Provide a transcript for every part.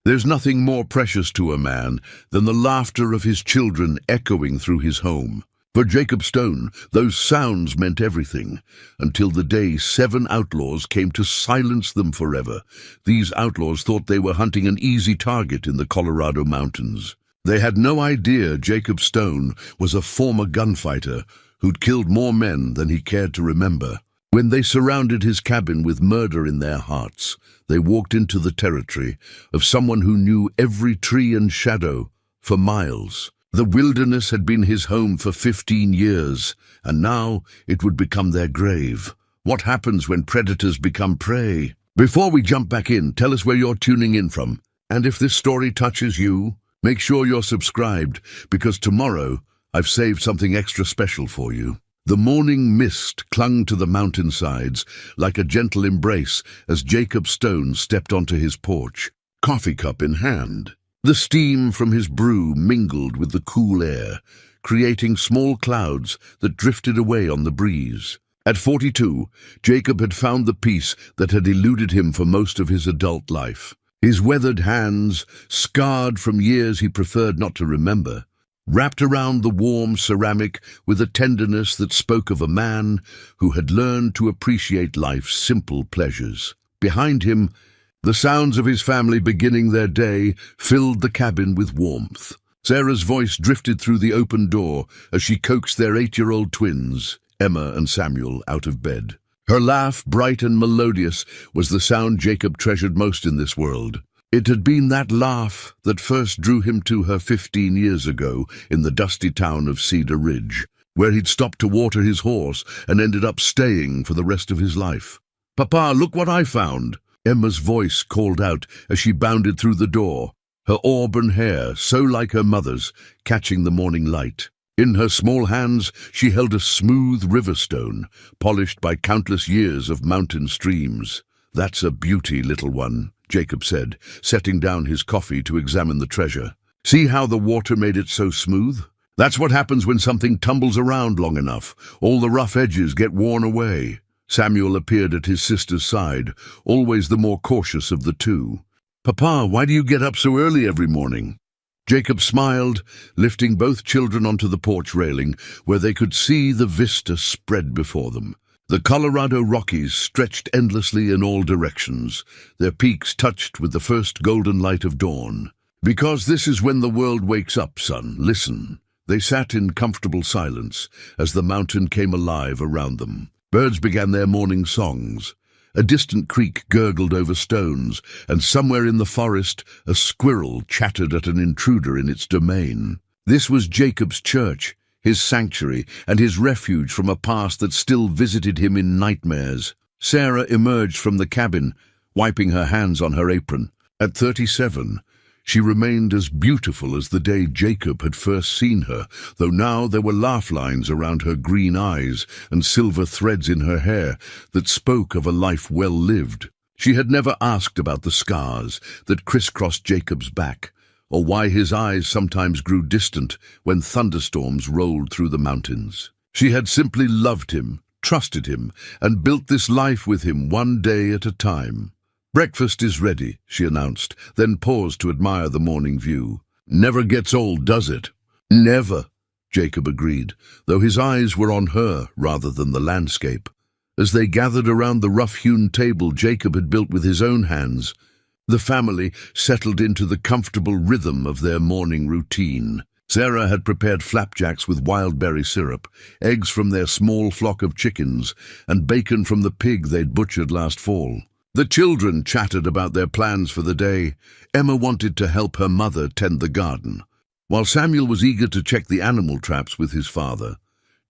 There's nothing more precious to a man than the laughter of his children echoing through his home. For Jacob Stone, those sounds meant everything, until the day 7 outlaws came to silence them forever. These outlaws thought they were hunting an easy target in the Colorado mountains. They had no idea Jacob Stone was a former gunfighter who'd killed more men than he cared to remember. When they surrounded his cabin with murder in their hearts, they walked into the territory of someone who knew every tree and shadow for miles. The wilderness had been his home for 15 years, and now it would become their grave. What happens when predators become prey? Before we jump back in, tell us where you're tuning in from. And if this story touches you, make sure you're subscribed, because tomorrow I've saved something extra special for you. The morning mist clung to the mountainsides like a gentle embrace as Jacob Stone stepped onto his porch, coffee cup in hand. The steam from his brew mingled with the cool air, creating small clouds that drifted away on the breeze. At 42, Jacob had found the peace that had eluded him for most of his adult life. His weathered hands, scarred from years he preferred not to remember, wrapped around the warm ceramic with a tenderness that spoke of a man who had learned to appreciate life's simple pleasures. Behind him, the sounds of his family beginning their day filled the cabin with warmth. Sarah's voice drifted through the open door as she coaxed their 8-year-old twins, Emma and Samuel, out of bed. Her laugh, bright and melodious, was the sound Jacob treasured most in this world. It had been that laugh that first drew him to her 15 years ago in the dusty town of Cedar Ridge, where he'd stopped to water his horse and ended up staying for the rest of his life. "Papa, look what I found!" Emma's voice called out as she bounded through the door, her auburn hair, so like her mother's, catching the morning light. In her small hands she held a smooth river stone, polished by countless years of mountain streams. "That's a beauty, little one," Jacob said, setting down his coffee to examine the treasure. "See how the water made it so smooth? That's what happens when something tumbles around long enough. All the rough edges get worn away." Samuel appeared at his sister's side, always the more cautious of the two. "Papa, why do you get up so early every morning?" Jacob smiled, lifting both children onto the porch railing, where they could see the vista spread before them. The Colorado Rockies stretched endlessly in all directions, their peaks touched with the first golden light of dawn. "Because this is when the world wakes up, son. Listen." They sat in comfortable silence as the mountain came alive around them. Birds began their morning songs. A distant creek gurgled over stones, and somewhere in the forest a squirrel chattered at an intruder in its domain. This was Jacob's church, his sanctuary, and his refuge from a past that still visited him in nightmares. Sarah emerged from the cabin, wiping her hands on her apron. At 37, she remained as beautiful as the day Jacob had first seen her, though now there were laugh lines around her green eyes and silver threads in her hair that spoke of a life well lived. She had never asked about the scars that crisscrossed Jacob's back, or why his eyes sometimes grew distant when thunderstorms rolled through the mountains. She had simply loved him, trusted him, and built this life with him one day at a time. "Breakfast is ready," she announced, then paused to admire the morning view. "Never gets old, does it?" "Never," Jacob agreed, though his eyes were on her rather than the landscape. As they gathered around the rough-hewn table Jacob had built with his own hands, the family settled into the comfortable rhythm of their morning routine. Sarah had prepared flapjacks with wild berry syrup, eggs from their small flock of chickens, and bacon from the pig they'd butchered last fall. The children chattered about their plans for the day. Emma wanted to help her mother tend the garden, while Samuel was eager to check the animal traps with his father.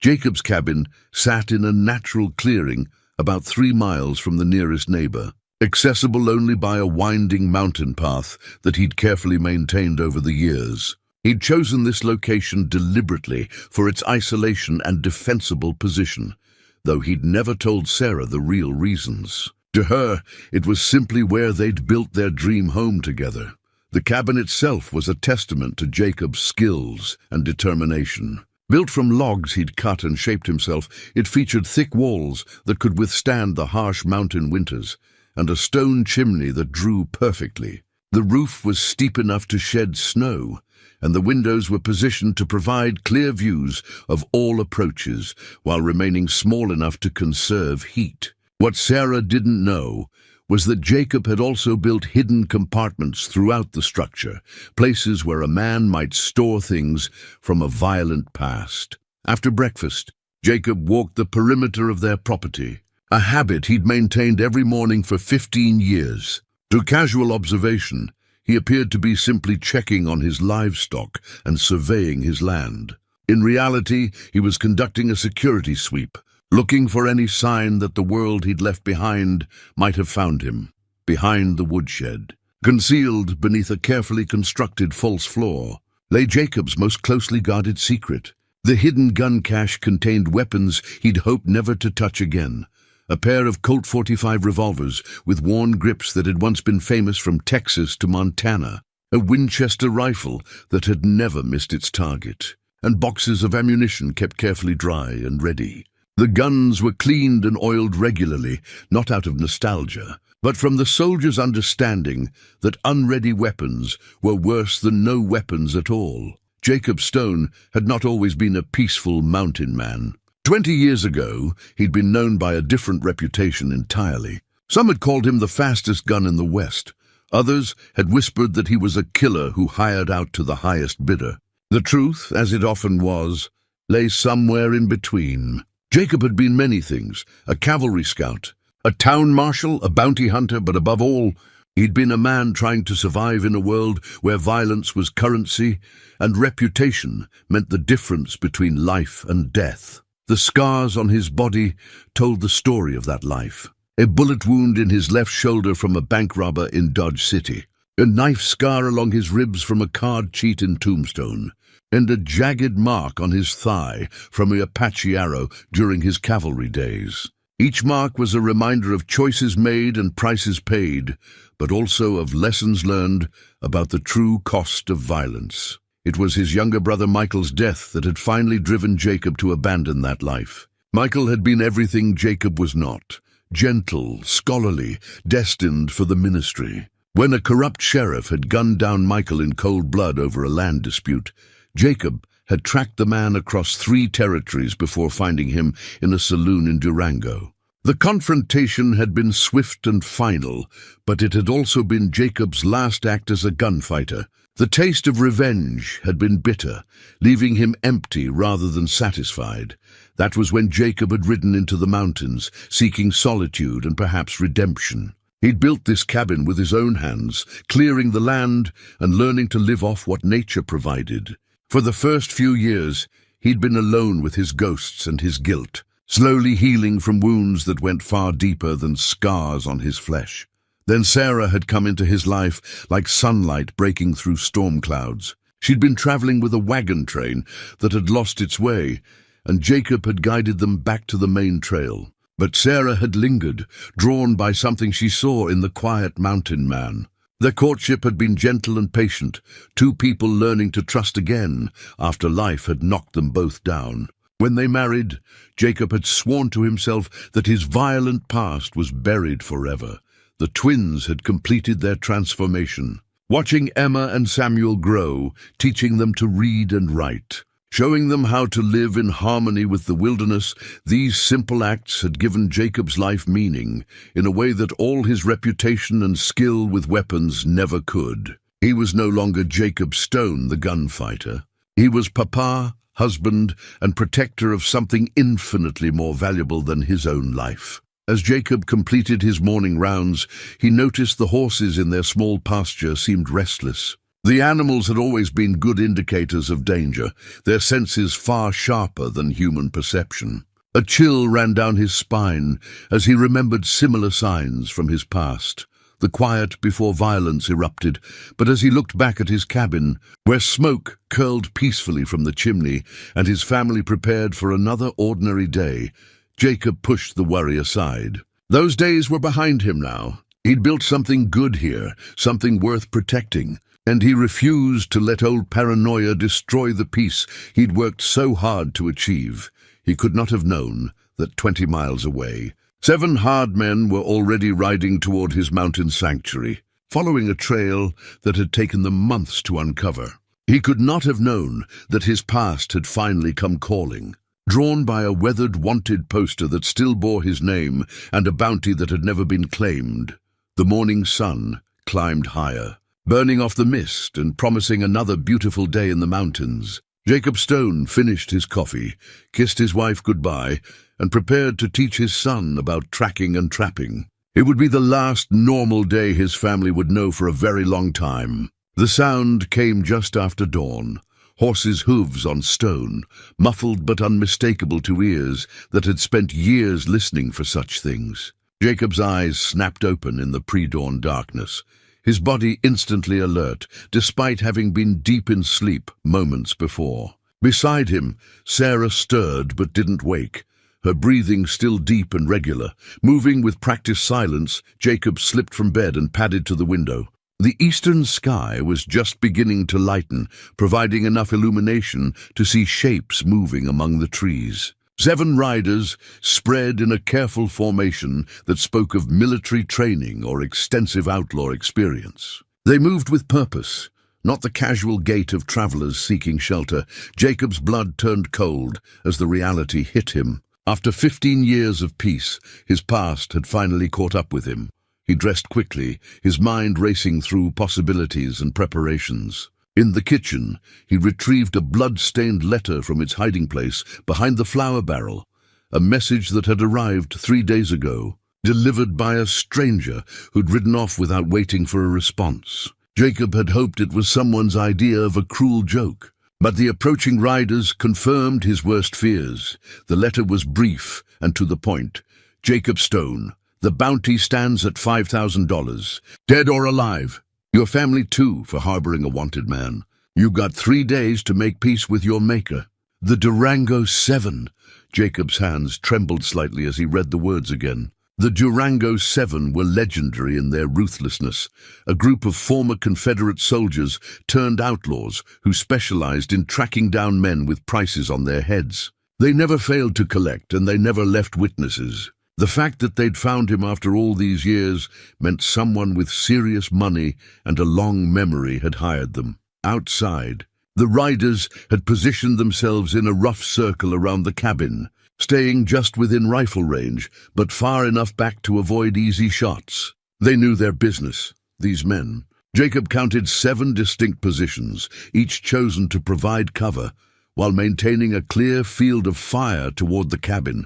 Jacob's cabin sat in a natural clearing about 3 miles from the nearest neighbor, accessible only by a winding mountain path that he'd carefully maintained over the years. He'd chosen this location deliberately for its isolation and defensible position, though he'd never told Sarah the real reasons. To her, it was simply where they'd built their dream home together. The cabin itself was a testament to Jacob's skills and determination. Built from logs he'd cut and shaped himself, it featured thick walls that could withstand the harsh mountain winters, and a stone chimney that drew perfectly. The roof was steep enough to shed snow, and the windows were positioned to provide clear views of all approaches while remaining small enough to conserve heat. What Sarah didn't know was that Jacob had also built hidden compartments throughout the structure, places where a man might store things from a violent past. After breakfast, Jacob walked the perimeter of their property, a habit he'd maintained every morning for 15 years. To casual observation, he appeared to be simply checking on his livestock and surveying his land. In reality, he was conducting a security sweep, looking for any sign that the world he'd left behind might have found him. Behind the woodshed, concealed beneath a carefully constructed false floor, lay Jacob's most closely guarded secret. The hidden gun cache contained weapons he'd hoped never to touch again. A pair of Colt .45 revolvers with worn grips that had once been famous from Texas to Montana, a Winchester rifle that had never missed its target, and boxes of ammunition kept carefully dry and ready. The guns were cleaned and oiled regularly, not out of nostalgia, but from the soldiers' understanding that unready weapons were worse than no weapons at all. Jacob Stone had not always been a peaceful mountain man. 20 years ago, he'd been known by a different reputation entirely. Some had called him the fastest gun in the West. Others had whispered that he was a killer who hired out to the highest bidder. The truth, as it often was, lay somewhere in between. Jacob had been many things: a cavalry scout, a town marshal, a bounty hunter, but above all, he'd been a man trying to survive in a world where violence was currency and reputation meant the difference between life and death. The scars on his body told the story of that life. A bullet wound in his left shoulder from a bank robber in Dodge City, a knife scar along his ribs from a card cheat in Tombstone, and a jagged mark on his thigh from an Apache arrow during his cavalry days. Each mark was a reminder of choices made and prices paid, but also of lessons learned about the true cost of violence. It was his younger brother Michael's death that had finally driven Jacob to abandon that life. Michael had been everything Jacob was not: gentle, scholarly, destined for the ministry. When a corrupt sheriff had gunned down Michael in cold blood over a land dispute, Jacob had tracked the man across 3 territories before finding him in a saloon in Durango. The confrontation had been swift and final, but it had also been Jacob's last act as a gunfighter. The taste of revenge had been bitter, leaving him empty rather than satisfied. That was when Jacob had ridden into the mountains, seeking solitude and perhaps redemption. He'd built this cabin with his own hands, clearing the land and learning to live off what nature provided. For the first few years, he'd been alone with his ghosts and his guilt, slowly healing from wounds that went far deeper than scars on his flesh. Then Sarah had come into his life like sunlight breaking through storm clouds. She'd been traveling with a wagon train that had lost its way, and Jacob had guided them back to the main trail. But Sarah had lingered, drawn by something she saw in the quiet mountain man. Their courtship had been gentle and patient, 2 people learning to trust again after life had knocked them both down. When they married, Jacob had sworn to himself that his violent past was buried forever. The twins had completed their transformation, watching Emma and Samuel grow, teaching them to read and write, showing them how to live in harmony with the wilderness. These simple acts had given Jacob's life meaning, in a way that all his reputation and skill with weapons never could. He was no longer Jacob Stone, the gunfighter. He was papa, husband, and protector of something infinitely more valuable than his own life. As Jacob completed his morning rounds, he noticed the horses in their small pasture seemed restless. The animals had always been good indicators of danger, their senses far sharper than human perception. A chill ran down his spine as he remembered similar signs from his past. The quiet before violence erupted, but as he looked back at his cabin, where smoke curled peacefully from the chimney and his family prepared for another ordinary day, Jacob pushed the worry aside. Those days were behind him now. He'd built something good here, something worth protecting, and he refused to let old paranoia destroy the peace he'd worked so hard to achieve. He could not have known that 20 miles away, 7 hard men were already riding toward his mountain sanctuary. following a trail that had taken them months to uncover. He could not have known that his past had finally come calling. Drawn by a weathered wanted poster that still bore his name and a bounty that had never been claimed, the morning sun climbed higher, burning off the mist and promising another beautiful day in the mountains. Jacob Stone finished his coffee, kissed his wife goodbye, and prepared to teach his son about tracking and trapping. It would be the last normal day his family would know for a very long time. The sound came just after dawn, horses' hooves on stone, muffled but unmistakable to ears that had spent years listening for such things. Jacob's eyes snapped open in the pre-dawn darkness, his body instantly alert, despite having been deep in sleep moments before. Beside him, Sarah stirred but didn't wake, her breathing still deep and regular. Moving with practiced silence, Jacob slipped from bed and padded to the window. The eastern sky was just beginning to lighten, providing enough illumination to see shapes moving among the trees. 7 riders spread in a careful formation that spoke of military training or extensive outlaw experience. They moved with purpose, not the casual gait of travelers seeking shelter. Jacob's blood turned cold as the reality hit him. After 15 years of peace, his past had finally caught up with him. He dressed quickly, his mind racing through possibilities and preparations. In the kitchen, he retrieved a blood-stained letter from its hiding place behind the flour barrel, a message that had arrived 3 days ago, delivered by a stranger who'd ridden off without waiting for a response. Jacob had hoped it was someone's idea of a cruel joke, but the approaching riders confirmed his worst fears. The letter was brief and to the point. Jacob Stone, the bounty stands at $5,000, dead or alive. Your family too for harboring a wanted man. You got 3 days to make peace with your maker. The Durango 7. Jacob's hands trembled slightly as he read the words again. The Durango 7 were legendary in their ruthlessness, a group of former Confederate soldiers turned outlaws who specialized in tracking down men with prices on their heads. They never failed to collect, and they never left witnesses. The fact that they'd found him after all these years meant someone with serious money and a long memory had hired them. Outside, the riders had positioned themselves in a rough circle around the cabin, staying just within rifle range, but far enough back to avoid easy shots. They knew their business, these men. Jacob counted 7 distinct positions, each chosen to provide cover, while maintaining a clear field of fire toward the cabin.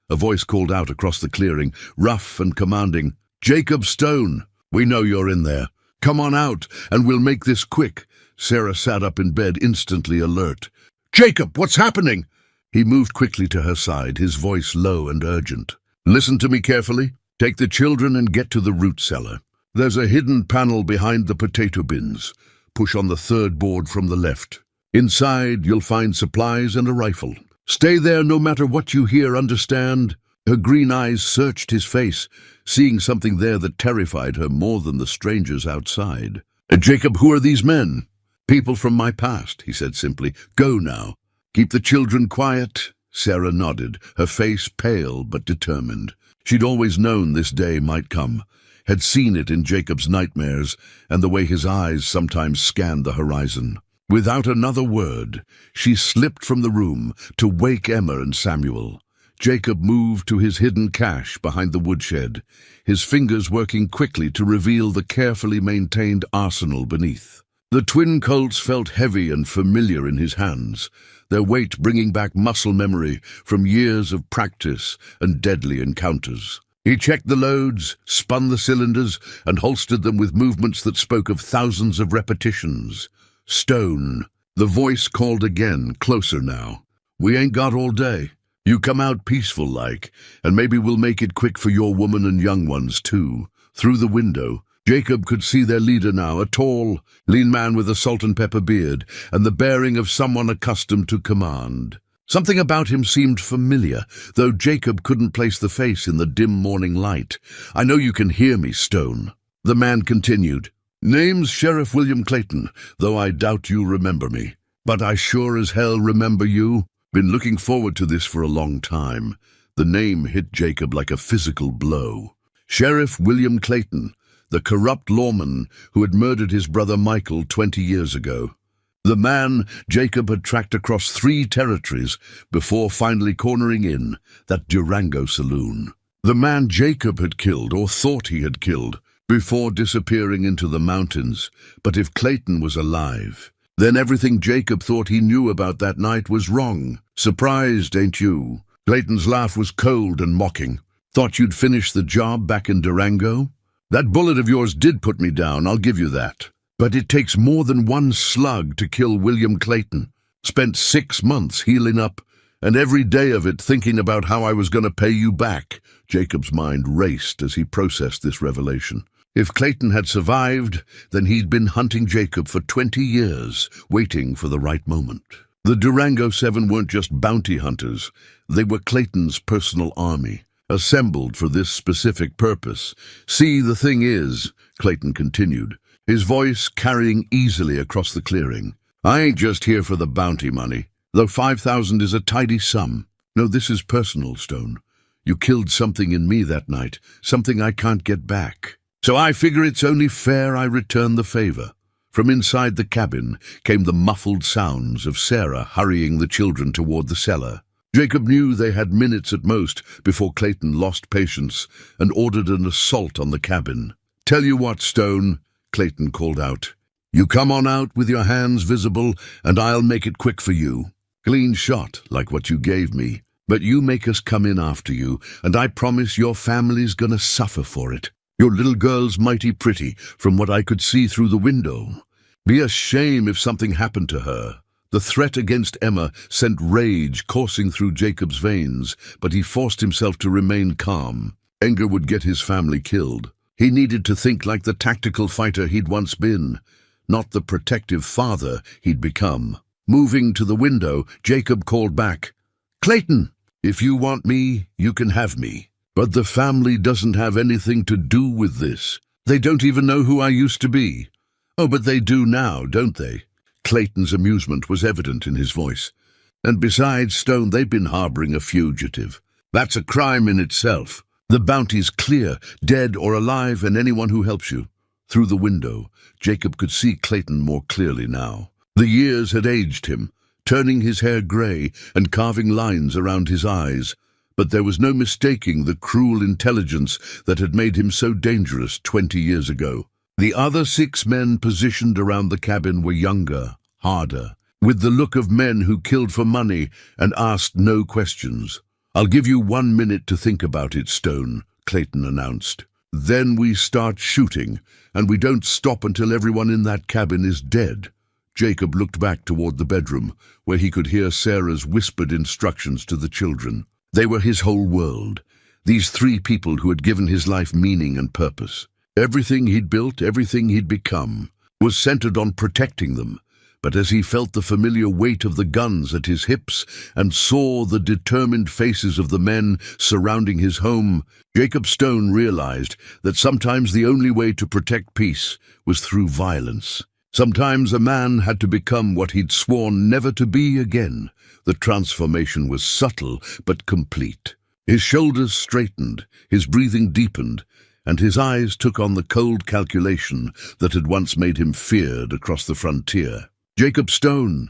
A voice called out across the clearing, rough and commanding. "Jacob Stone, we know you're in there. Come on out, and we'll make this quick." Sarah sat up in bed, instantly alert. "Jacob, what's happening?" He moved quickly to her side, his voice low and urgent. "Listen to me carefully. Take the children and get to the root cellar. There's a hidden panel behind the potato bins. Push on the 3rd board from the left. Inside, you'll find supplies and a rifle. Stay there no matter what you hear, understand?" Her green eyes searched his face, seeing something there that terrified her more than the strangers outside. "Jacob, who are these men?" "People from my past," he said simply. "Go now. Keep the children quiet." Sarah nodded, her face pale but determined. She'd always known this day might come, had seen it in Jacob's nightmares and the way his eyes sometimes scanned the horizon. Without another word, she slipped from the room to wake Emma and Samuel. Jacob moved to his hidden cache behind the woodshed, his fingers working quickly to reveal the carefully maintained arsenal beneath. The twin Colts felt heavy and familiar in his hands, their weight bringing back muscle memory from years of practice and deadly encounters. He checked the loads, spun the cylinders, and holstered them with movements that spoke of thousands of repetitions. "Stone." The voice called again, closer now. "We ain't got all day. You come out peaceful-like, and maybe we'll make it quick for your woman and young ones, too." Through the window, Jacob could see their leader now, a tall, lean man with a salt-and-pepper beard, and the bearing of someone accustomed to command. Something about him seemed familiar, though Jacob couldn't place the face in the dim morning light. "I know you can hear me, Stone." The man continued. "Name's Sheriff William Clayton, though I doubt you remember me. But I sure as hell remember you. Been looking forward to this for a long time." The name hit Jacob like a physical blow. Sheriff William Clayton, the corrupt lawman who had murdered his brother Michael 20 years ago. The man Jacob had tracked across 3 territories before finally cornering in that Durango saloon. The man Jacob had killed, or thought he had killed, before disappearing into the mountains. But if Clayton was alive, then everything Jacob thought he knew about that night was wrong. Surprised, ain't you? Clayton's laugh was cold and mocking. Thought you'd finish the job back in Durango? That bullet of yours did put me down, I'll give you that. But it takes more than one slug to kill William Clayton. Spent 6 months healing up, and every day of it thinking about how I was going to pay you back. Jacob's mind raced as he processed this revelation. If Clayton had survived, then he'd been hunting Jacob for 20 years, waiting for the right moment. The Durango 7 weren't just bounty hunters. They were Clayton's personal army, assembled for this specific purpose. See, the thing is, Clayton continued, his voice carrying easily across the clearing, I ain't just here for the bounty money, though 5,000 is a tidy sum. No, this is personal, Stone. You killed something in me that night, something I can't get back. So I figure it's only fair I return the favor. From inside the cabin came the muffled sounds of Sarah hurrying the children toward the cellar. Jacob knew they had minutes at most before Clayton lost patience and ordered an assault on the cabin. Tell you what, Stone, Clayton called out. You come on out with your hands visible, and I'll make it quick for you. Clean shot, like what you gave me. But you make us come in after you, and I promise your family's gonna suffer for it. Your little girl's mighty pretty, from what I could see through the window. Be a shame if something happened to her. The threat against Emma sent rage coursing through Jacob's veins, but he forced himself to remain calm. Anger would get his family killed. He needed to think like the tactical fighter he'd once been, not the protective father he'd become. Moving to the window, Jacob called back, Clayton, if you want me, you can have me. But the family doesn't have anything to do with this. They don't even know who I used to be. Oh, but they do now, don't they? Clayton's amusement was evident in his voice. And besides, Stone, they've been harboring a fugitive. That's a crime in itself. The bounty's clear, dead or alive, and anyone who helps you. Through the window, Jacob could see Clayton more clearly now. The years had aged him, turning his hair grey and carving lines around his eyes. But there was no mistaking the cruel intelligence that had made him so dangerous 20 years ago. The other 6 men positioned around the cabin were younger, harder, with the look of men who killed for money and asked no questions. I'll give you 1 minute to think about it, Stone, Clayton announced. Then we start shooting, and we don't stop until everyone in that cabin is dead. Jacob looked back toward the bedroom, where he could hear Sarah's whispered instructions to the children. They were his whole world, these 3 people who had given his life meaning and purpose. Everything he'd built, everything he'd become, was centered on protecting them. But as he felt the familiar weight of the guns at his hips and saw the determined faces of the men surrounding his home, Jacob Stone realized that sometimes the only way to protect peace was through violence. Sometimes a man had to become what he'd sworn never to be again. The transformation was subtle but complete. His shoulders straightened, his breathing deepened, and his eyes took on the cold calculation that had once made him feared across the frontier. Jacob Stone,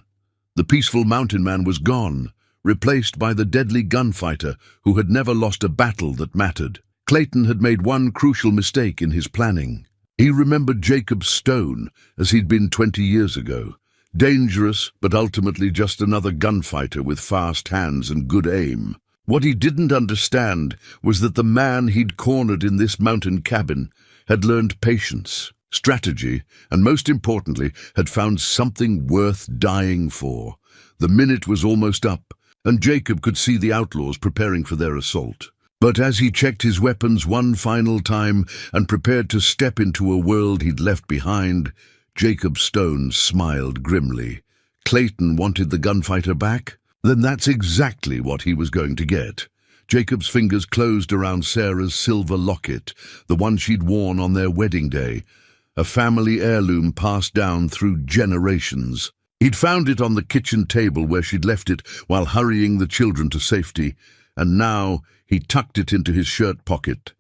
the peaceful mountain man, was gone, replaced by the deadly gunfighter who had never lost a battle that mattered. Clayton had made one crucial mistake in his planning. He remembered Jacob Stone as he'd been 20 years ago. Dangerous, but ultimately just another gunfighter with fast hands and good aim. What he didn't understand was that the man he'd cornered in this mountain cabin had learned patience, strategy, and most importantly, had found something worth dying for. The minute was almost up, and Jacob could see the outlaws preparing for their assault. But as he checked his weapons one final time and prepared to step into a world he'd left behind, Jacob Stone smiled grimly. Clayton wanted the gunfighter back? Then that's exactly what he was going to get. Jacob's fingers closed around Sarah's silver locket, the one she'd worn on their wedding day, a family heirloom passed down through generations. He'd found it on the kitchen table where she'd left it while hurrying the children to safety, and now he tucked it into his shirt pocket,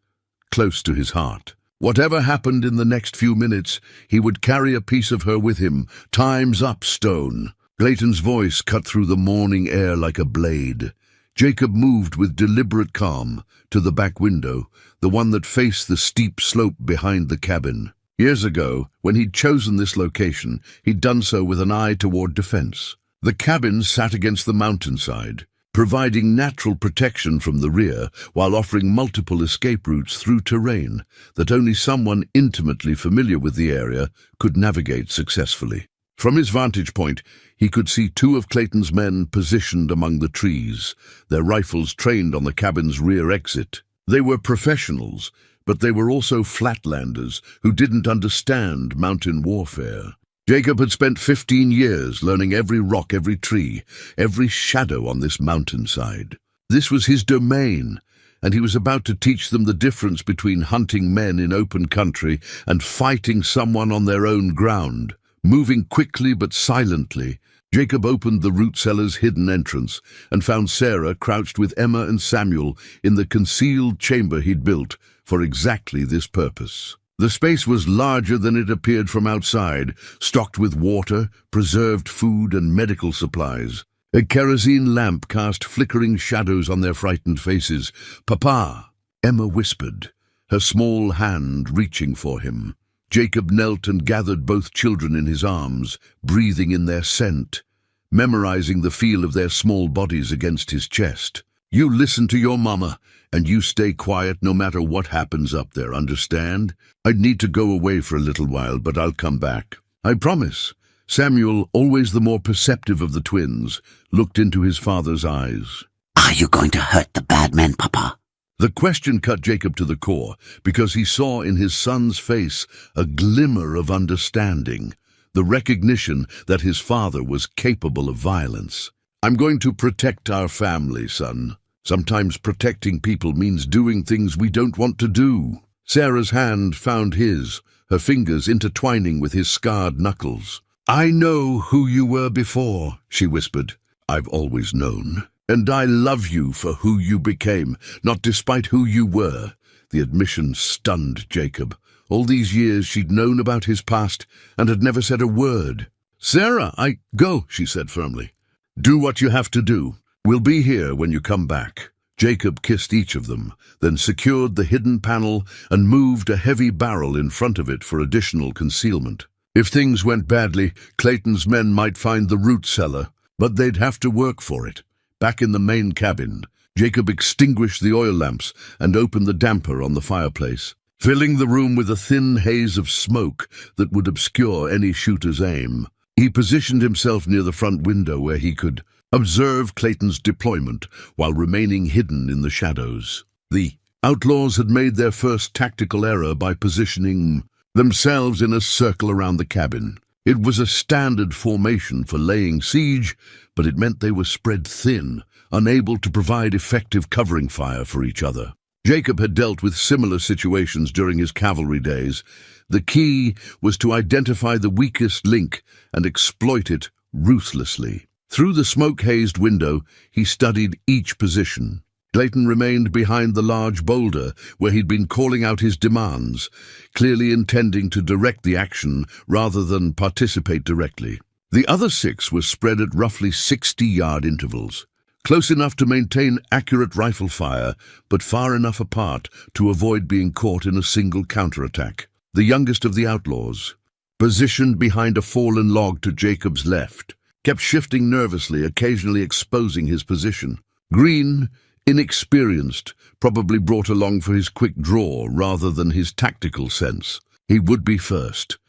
close to his heart. Whatever happened in the next few minutes, he would carry a piece of her with him. Time's up, Stone. Clayton's voice cut through the morning air like a blade. Jacob moved with deliberate calm to the back window, the one that faced the steep slope behind the cabin. Years ago, when he'd chosen this location, he'd done so with an eye toward defense. The cabin sat against the mountainside, providing natural protection from the rear while offering multiple escape routes through terrain that only someone intimately familiar with the area could navigate successfully. From his vantage point, he could see two of Clayton's men positioned among the trees, their rifles trained on the cabin's rear exit. They were professionals, but they were also flatlanders who didn't understand mountain warfare. Jacob had spent 15 years learning every rock, every tree, every shadow on this mountainside. This was his domain, and he was about to teach them the difference between hunting men in open country and fighting someone on their own ground. Moving quickly but silently, Jacob opened the root cellar's hidden entrance and found Sarah crouched with Emma and Samuel in the concealed chamber he'd built for exactly this purpose. The space was larger than it appeared from outside, stocked with water, preserved food, and medical supplies. A kerosene lamp cast flickering shadows on their frightened faces. "Papa," Emma whispered, her small hand reaching for him. Jacob knelt and gathered both children in his arms, breathing in their scent, memorizing the feel of their small bodies against his chest. "You listen to your mama, and you stay quiet no matter what happens up there, understand? I'd need to go away for a little while, but I'll come back. I promise." Samuel, always the more perceptive of the twins, looked into his father's eyes. "Are you going to hurt the bad men, Papa?" The question cut Jacob to the core, because he saw in his son's face a glimmer of understanding, the recognition that his father was capable of violence. "I'm going to protect our family, son. Sometimes protecting people means doing things we don't want to do." Sarah's hand found his, her fingers intertwining with his scarred knuckles. "I know who you were before," she whispered. "I've always known. And I love you for who you became, not despite who you were." The admission stunned Jacob. All these years she'd known about his past and had never said a word. "Sarah, go," she said firmly. "Do what you have to do. We'll be here when you come back." Jacob kissed each of them, then secured the hidden panel and moved a heavy barrel in front of it for additional concealment. If things went badly, Clayton's men might find the root cellar, but they'd have to work for it. Back in the main cabin, Jacob extinguished the oil lamps and opened the damper on the fireplace, filling the room with a thin haze of smoke that would obscure any shooter's aim. He positioned himself near the front window where he could observe Clayton's deployment while remaining hidden in the shadows. The Outlaws had made their first tactical error by positioning themselves in a circle around the cabin. It was a standard formation for laying siege, but it meant they were spread thin, unable to provide effective covering fire for each other. Jacob had dealt with similar situations during his cavalry days. The key was to identify the weakest link and exploit it ruthlessly. Through the smoke-hazed window, he studied each position. Clayton remained behind the large boulder where he'd been calling out his demands, clearly intending to direct the action rather than participate directly. The other 6 were spread at roughly 60-yard intervals, close enough to maintain accurate rifle fire, but far enough apart to avoid being caught in a single counterattack. The youngest of the Outlaws, positioned behind a fallen log to Jacob's left, kept shifting nervously, occasionally exposing his position. Green, inexperienced, probably brought along for his quick draw rather than his tactical sense. He would be first.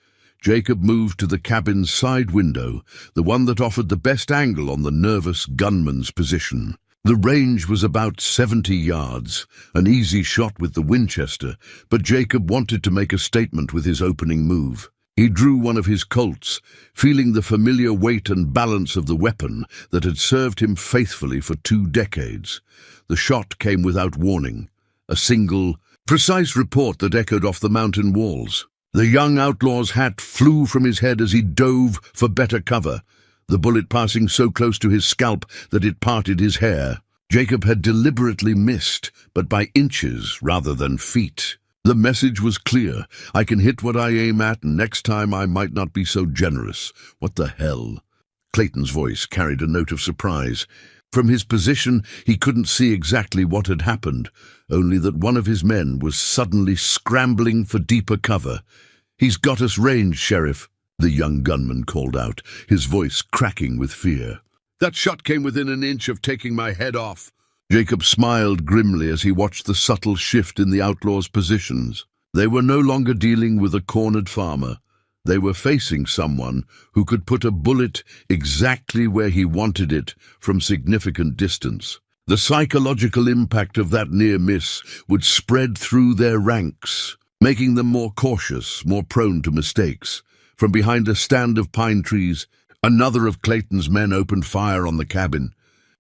Jacob moved to the cabin's side window, the one that offered the best angle on the nervous gunman's position. The range was about 70 yards, an easy shot with the Winchester, but Jacob wanted to make a statement with his opening move. He drew one of his Colts, feeling the familiar weight and balance of the weapon that had served him faithfully for 2 decades. The shot came without warning, a single, precise report that echoed off the mountain walls. The young outlaw's hat flew from his head as he dove for better cover, the bullet passing so close to his scalp that it parted his hair. Jacob had deliberately missed, but by inches rather than feet. The message was clear. I can hit what I aim at, and next time I might not be so generous. What the hell? Clayton's voice carried a note of surprise. From his position, he couldn't see exactly what had happened, only that one of his men was suddenly scrambling for deeper cover. "He's got us ranged, Sheriff," the young gunman called out, his voice cracking with fear. "That shot came within an inch of taking my head off." Jacob smiled grimly as he watched the subtle shift in the outlaws' positions. They were no longer dealing with a cornered farmer. They were facing someone who could put a bullet exactly where he wanted it from significant distance. The psychological impact of that near miss would spread through their ranks, making them more cautious, more prone to mistakes. From behind a stand of pine trees, another of Clayton's men opened fire on the cabin,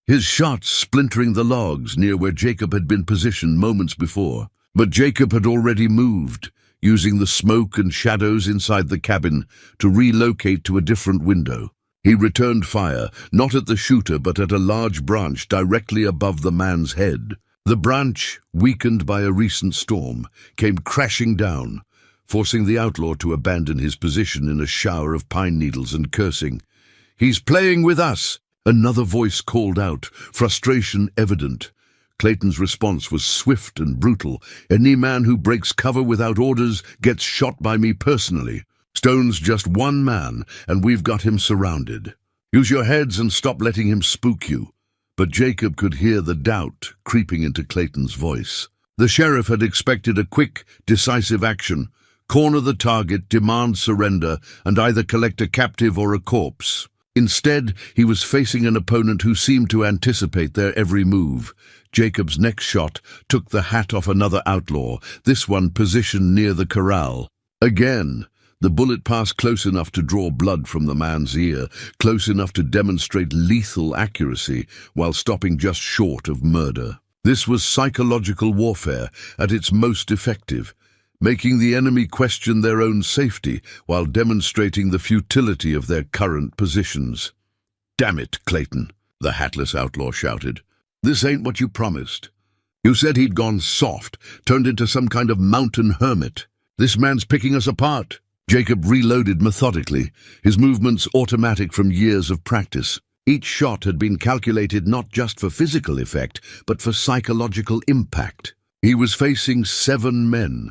his shots splintering the logs near where Jacob had been positioned moments before. But Jacob had already moved, using the smoke and shadows inside the cabin to relocate to a different window. He returned fire, not at the shooter but at a large branch directly above the man's head. The branch, weakened by a recent storm, came crashing down, forcing the outlaw to abandon his position in a shower of pine needles and cursing. "He's playing with us!" Another voice called out, frustration evident. Clayton's response was swift and brutal. "Any man who breaks cover without orders gets shot by me personally. Stone's just one man, and we've got him surrounded. Use your heads and stop letting him spook you." But Jacob could hear the doubt creeping into Clayton's voice. The sheriff had expected a quick, decisive action. Corner the target, demand surrender, and either collect a captive or a corpse. Instead, he was facing an opponent who seemed to anticipate their every move. Jacob's next shot took the hat off another outlaw, this one positioned near the corral. Again, the bullet passed close enough to draw blood from the man's ear, close enough to demonstrate lethal accuracy, while stopping just short of murder. This was psychological warfare at its most effective, making the enemy question their own safety while demonstrating the futility of their current positions. "Damn it, Clayton," the hatless outlaw shouted. "This ain't what you promised. You said he'd gone soft, turned into some kind of mountain hermit. This man's picking us apart." Jacob reloaded methodically, his movements automatic from years of practice. Each shot had been calculated not just for physical effect, but for psychological impact. He was facing 7 men,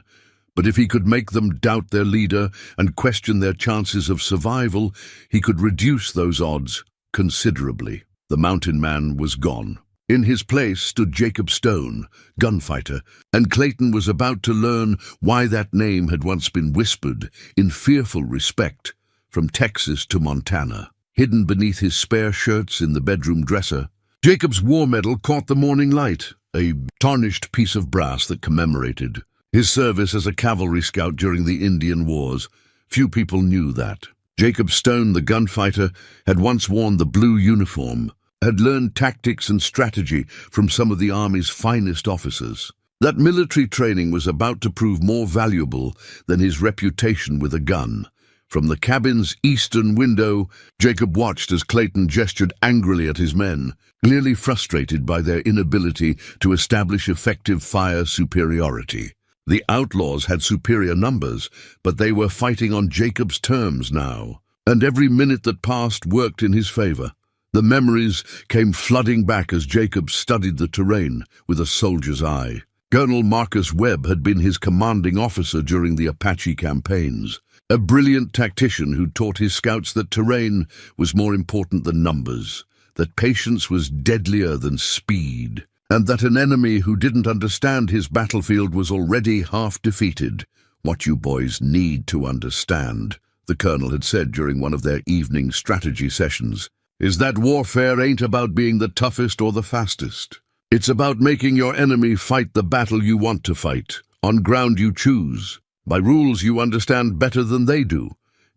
but if he could make them doubt their leader and question their chances of survival, he could reduce those odds considerably. The mountain man was gone. In his place stood Jacob Stone, gunfighter, and Clayton was about to learn why that name had once been whispered in fearful respect from Texas to Montana. Hidden beneath his spare shirts in the bedroom dresser, Jacob's war medal caught the morning light, a tarnished piece of brass that commemorated his service as a cavalry scout during the Indian Wars. Few people knew that. Jacob Stone, the gunfighter, had once worn the blue uniform, had learned tactics and strategy from some of the Army's finest officers. That military training was about to prove more valuable than his reputation with a gun. From the cabin's eastern window, Jacob watched as Clayton gestured angrily at his men, clearly frustrated by their inability to establish effective fire superiority. The outlaws had superior numbers, but they were fighting on Jacob's terms now, and every minute that passed worked in his favor. The memories came flooding back as Jacob studied the terrain with a soldier's eye. Colonel Marcus Webb had been his commanding officer during the Apache campaigns, a brilliant tactician who taught his scouts that terrain was more important than numbers, that patience was deadlier than speed, and that an enemy who didn't understand his battlefield was already half defeated. "What you boys need to understand," the colonel had said during one of their evening strategy sessions, "is that warfare ain't about being the toughest or the fastest. It's about making your enemy fight the battle you want to fight, on ground you choose, by rules you understand better than they do."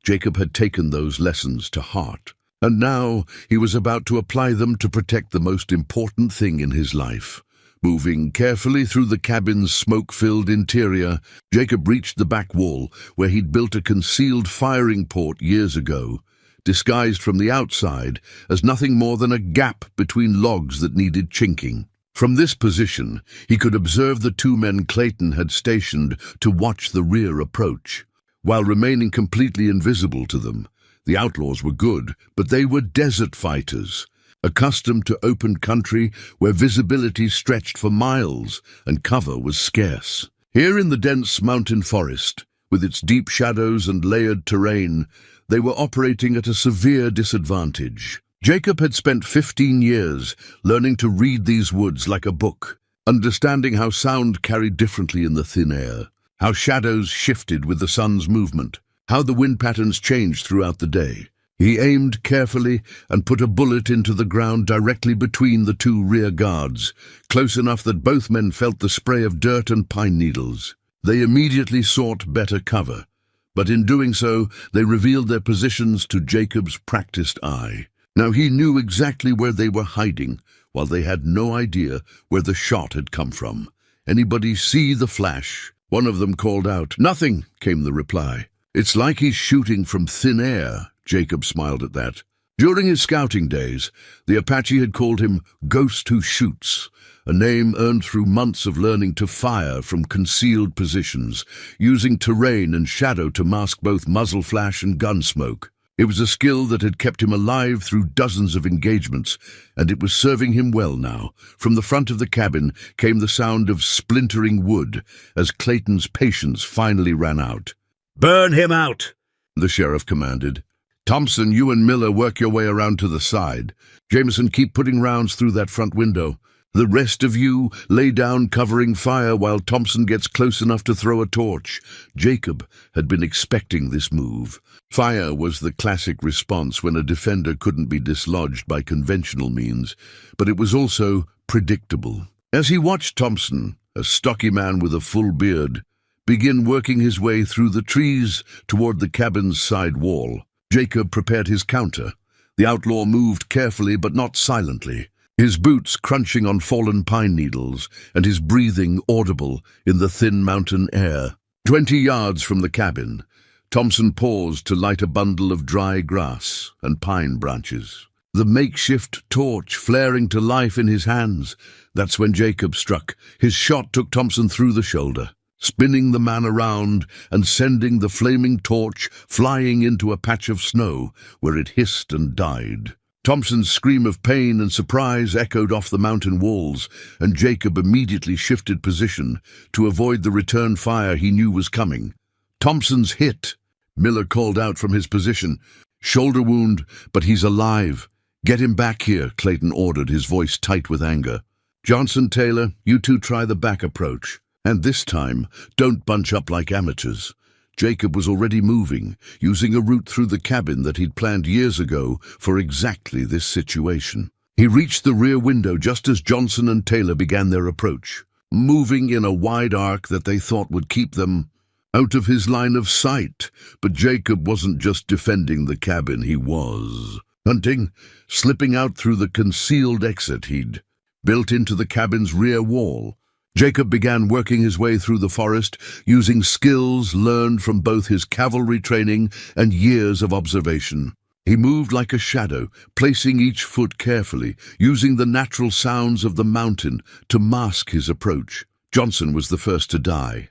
Jacob had taken those lessons to heart, and now he was about to apply them to protect the most important thing in his life. Moving carefully through the cabin's smoke-filled interior, Jacob reached the back wall where he'd built a concealed firing port years ago, disguised from the outside as nothing more than a gap between logs that needed chinking. From this position, he could observe the two men Clayton had stationed to watch the rear approach. While remaining completely invisible to them, the outlaws were good, but they were desert fighters, accustomed to open country where visibility stretched for miles and cover was scarce. Here in the dense mountain forest, with its deep shadows and layered terrain, they were operating at a severe disadvantage. Jacob had spent 15 years learning to read these woods like a book, understanding how sound carried differently in the thin air, how shadows shifted with the sun's movement, how the wind patterns changed throughout the day. He aimed carefully and put a bullet into the ground directly between the two rear guards, close enough that both men felt the spray of dirt and pine needles. They immediately sought better cover, but in doing so, they revealed their positions to Jacob's practiced eye. Now he knew exactly where they were hiding, while they had no idea where the shot had come from. "Anybody see the flash?" One of them called out. "Nothing," came the reply. "It's like he's shooting from thin air." Jacob smiled at that. During his scouting days, the Apache had called him Ghost Who Shoots, a name earned through months of learning to fire from concealed positions, using terrain and shadow to mask both muzzle flash and gun smoke. It was a skill that had kept him alive through dozens of engagements, and it was serving him well now. From the front of the cabin came the sound of splintering wood as Clayton's patience finally ran out. "Burn him out," the sheriff commanded. "Thompson, you and Miller work your way around to the side. Jameson, keep putting rounds through that front window. The rest of you lay down covering fire while Thompson gets close enough to throw a torch." Jacob had been expecting this move. Fire was the classic response when a defender couldn't be dislodged by conventional means, but it was also predictable. As he watched Thompson, a stocky man with a full beard, begin working his way through the trees toward the cabin's side wall, Jacob prepared his counter. The outlaw moved carefully but not silently, his boots crunching on fallen pine needles and his breathing audible in the thin mountain air. 20 yards from the cabin, Thompson paused to light a bundle of dry grass and pine branches, the makeshift torch flaring to life in his hands. That's when Jacob struck. His shot took Thompson through the shoulder, spinning the man around and sending the flaming torch flying into a patch of snow where it hissed and died. Thompson's scream of pain and surprise echoed off the mountain walls, and Jacob immediately shifted position to avoid the return fire he knew was coming. "Thompson's hit," Miller called out from his position. "Shoulder wound, but he's alive. Get him back here," Clayton ordered, his voice tight with anger. "Johnson, Taylor, you two try the back approach. And this time, don't bunch up like amateurs." Jacob was already moving, using a route through the cabin that he'd planned years ago for exactly this situation. He reached the rear window just as Johnson and Taylor began their approach, moving in a wide arc that they thought would keep them out of his line of sight. But Jacob wasn't just defending the cabin, he was hunting, slipping out through the concealed exit he'd built into the cabin's rear wall. Jacob began working his way through the forest, using skills learned from both his cavalry training and years of observation. He moved like a shadow, placing each foot carefully, using the natural sounds of the mountain to mask his approach. Johnson was the first to die.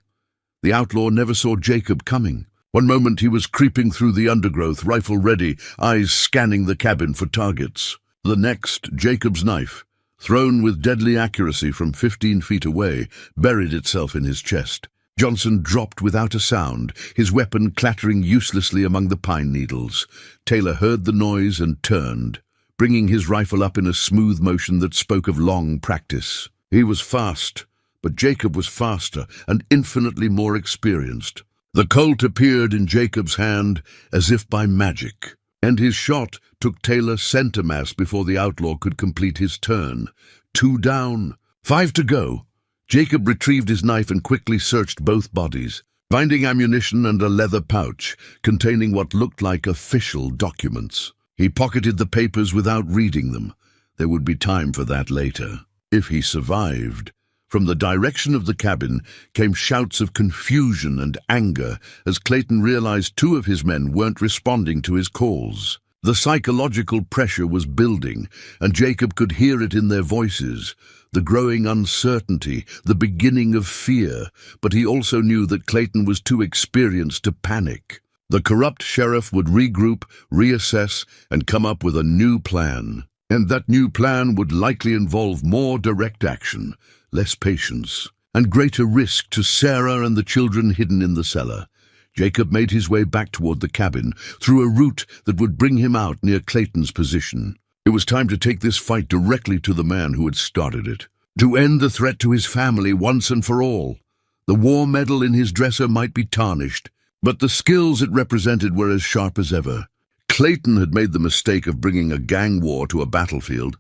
The outlaw never saw Jacob coming. One moment he was creeping through the undergrowth, rifle ready, eyes scanning the cabin for targets. The next, Jacob's knife, thrown with deadly accuracy from 15 feet away, buried itself in his chest. Johnson dropped without a sound, his weapon clattering uselessly among the pine needles. Taylor heard the noise and turned, bringing his rifle up in a smooth motion that spoke of long practice. He was fast, but Jacob was faster and infinitely more experienced. The Colt appeared in Jacob's hand as if by magic, and his shot took Taylor center mass before the outlaw could complete his turn. 2 down, 5 to go. Jacob retrieved his knife and quickly searched both bodies, finding ammunition and a leather pouch containing what looked like official documents. He pocketed the papers without reading them. There would be time for that later, if he survived. From the direction of the cabin came shouts of confusion and anger as Clayton realized 2 of his men weren't responding to his calls. The psychological pressure was building, and Jacob could hear it in their voices, the growing uncertainty, the beginning of fear, but he also knew that Clayton was too experienced to panic. The corrupt sheriff would regroup, reassess, and come up with a new plan. And that new plan would likely involve more direct action, less patience, and greater risk to Sarah and the children hidden in the cellar. Jacob made his way back toward the cabin, through a route that would bring him out near Clayton's position. It was time to take this fight directly to the man who had started it, to end the threat to his family once and for all. The war medal in his dresser might be tarnished, but the skills it represented were as sharp as ever. Clayton had made the mistake of bringing a gang war to a battlefield,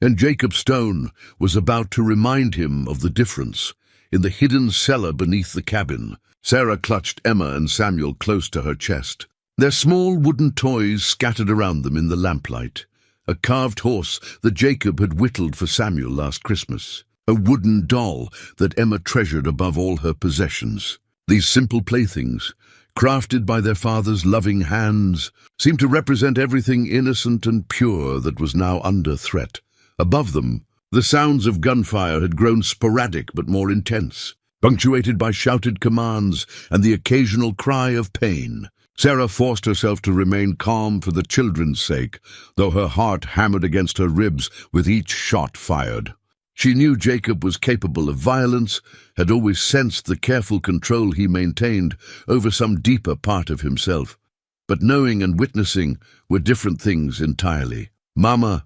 and Jacob Stone was about to remind him of the difference. In the hidden cellar beneath the cabin, Sarah clutched Emma and Samuel close to her chest, their small wooden toys scattered around them in the lamplight. A carved horse that Jacob had whittled for Samuel last Christmas, a wooden doll that Emma treasured above all her possessions. These simple playthings, crafted by their father's loving hands, seemed to represent everything innocent and pure that was now under threat. Above them, the sounds of gunfire had grown sporadic but more intense, punctuated by shouted commands and the occasional cry of pain. Sarah forced herself to remain calm for the children's sake, though her heart hammered against her ribs with each shot fired. She knew Jacob was capable of violence, had always sensed the careful control he maintained over some deeper part of himself. But knowing and witnessing were different things entirely. "Mama,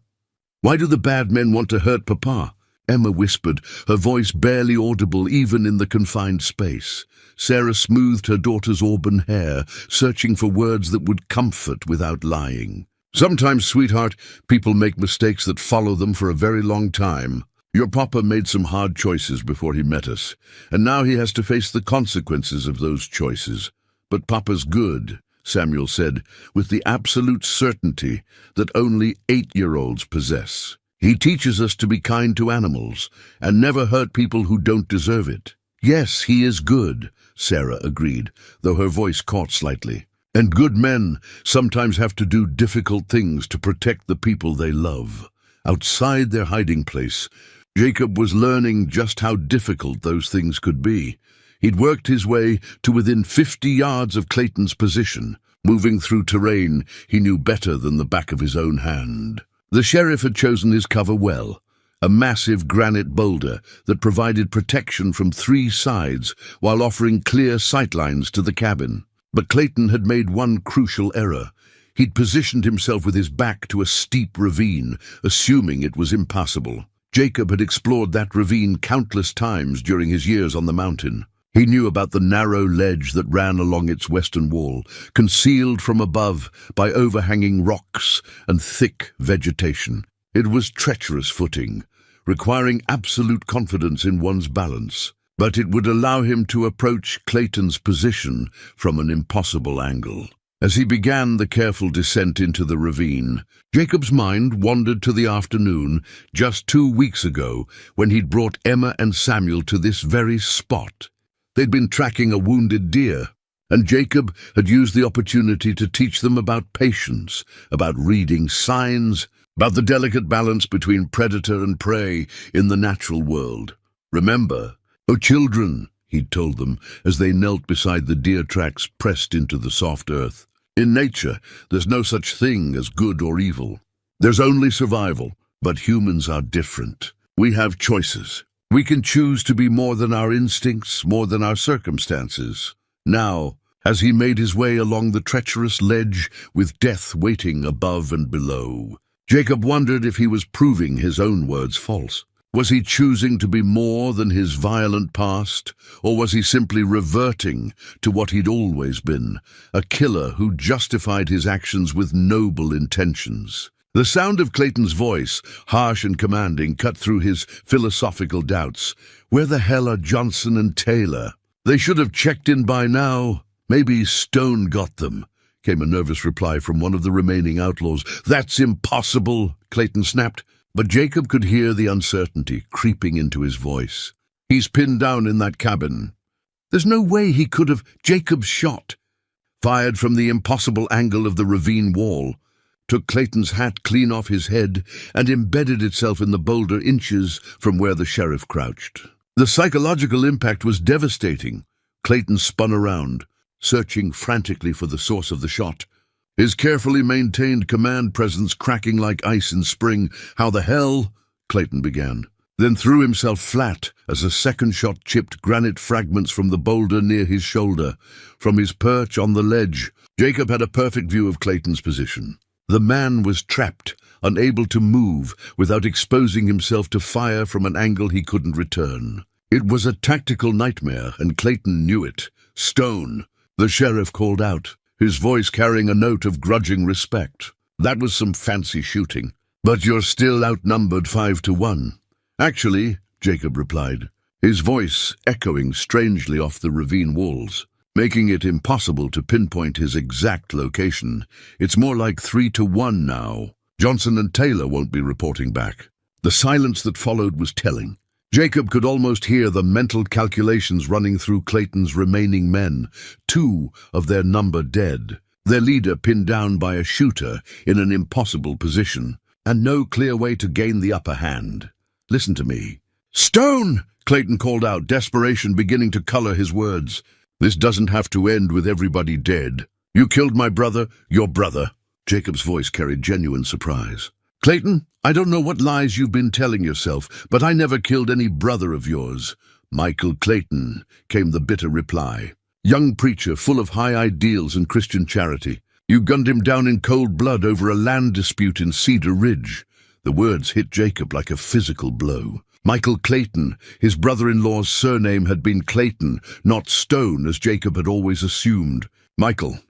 why do the bad men want to hurt Papa?" Emma whispered, her voice barely audible even in the confined space. Sarah smoothed her daughter's auburn hair, searching for words that would comfort without lying. "Sometimes, sweetheart, people make mistakes that follow them for a very long time. Your papa made some hard choices before he met us, and now he has to face the consequences of those choices. But Papa's good," Samuel said, with the absolute certainty that only 8-year-olds possess. "He teaches us to be kind to animals and never hurt people who don't deserve it." "Yes, he is good," Sarah agreed, though her voice caught slightly. "And good men sometimes have to do difficult things to protect the people they love." Outside their hiding place, Jacob was learning just how difficult those things could be. He'd worked his way to within 50 yards of Clayton's position, moving through terrain he knew better than the back of his own hand. The sheriff had chosen his cover well, a massive granite boulder that provided protection from 3 sides while offering clear sightlines to the cabin. But Clayton had made one crucial error. He'd positioned himself with his back to a steep ravine, assuming it was impassable. Jacob had explored that ravine countless times during his years on the mountain. He knew about the narrow ledge that ran along its western wall, concealed from above by overhanging rocks and thick vegetation. It was treacherous footing, requiring absolute confidence in one's balance, but it would allow him to approach Clayton's position from an impossible angle. As he began the careful descent into the ravine, Jacob's mind wandered to the afternoon just 2 weeks ago when he'd brought Emma and Samuel to this very spot. They'd been tracking a wounded deer, and Jacob had used the opportunity to teach them about patience, about reading signs, about the delicate balance between predator and prey in the natural world. "Remember, oh children," he'd told them as they knelt beside the deer tracks pressed into the soft earth. "In nature, there's no such thing as good or evil. There's only survival, but humans are different. We have choices. We can choose to be more than our instincts, more than our circumstances." Now, as he made his way along the treacherous ledge with death waiting above and below, Jacob wondered if he was proving his own words false. Was he choosing to be more than his violent past, or was he simply reverting to what he'd always been, a killer who justified his actions with noble intentions? The sound of Clayton's voice, harsh and commanding, cut through his philosophical doubts. "Where the hell are Johnson and Taylor? They should have checked in by now. Maybe Stone got them," came a nervous reply from one of the remaining outlaws. "That's impossible," Clayton snapped. But Jacob could hear the uncertainty creeping into his voice. "He's pinned down in that cabin. There's no way he could have." Jacob's shot, fired from the impossible angle of the ravine wall, took Clayton's hat clean off his head and embedded itself in the boulder inches from where the sheriff crouched. The psychological impact was devastating. Clayton spun around, searching frantically for the source of the shot. His carefully maintained command presence cracking like ice in spring. "How the hell?" Clayton began, then threw himself flat as a second shot chipped granite fragments from the boulder near his shoulder. From his perch on the ledge, Jacob had a perfect view of Clayton's position. The man was trapped, unable to move without exposing himself to fire from an angle he couldn't return. It was a tactical nightmare, and Clayton knew it. "Stone," the sheriff called out, his voice carrying a note of grudging respect. "That was some fancy shooting, but you're still outnumbered 5-1. "Actually," Jacob replied, his voice echoing strangely off the ravine walls, making it impossible to pinpoint his exact location. "It's more like 3-1 now. Johnson and Taylor won't be reporting back." The silence that followed was telling. Jacob could almost hear the mental calculations running through Clayton's remaining men, 2 of their number dead, their leader pinned down by a shooter in an impossible position, and no clear way to gain the upper hand. "Listen to me." "Stone!" Clayton called out, desperation beginning to color his words. "This doesn't have to end with everybody dead. You killed my brother, your brother." Jacob's voice carried genuine surprise. "Clayton, I don't know what lies you've been telling yourself, but I never killed any brother of yours." "Michael Clayton," came the bitter reply. "Young preacher full of high ideals and Christian charity. You gunned him down in cold blood over a land dispute in Cedar Ridge." The words hit Jacob like a physical blow. Michael Clayton, his brother-in-law's surname had been Clayton, not Stone, as Jacob had always assumed. Michael,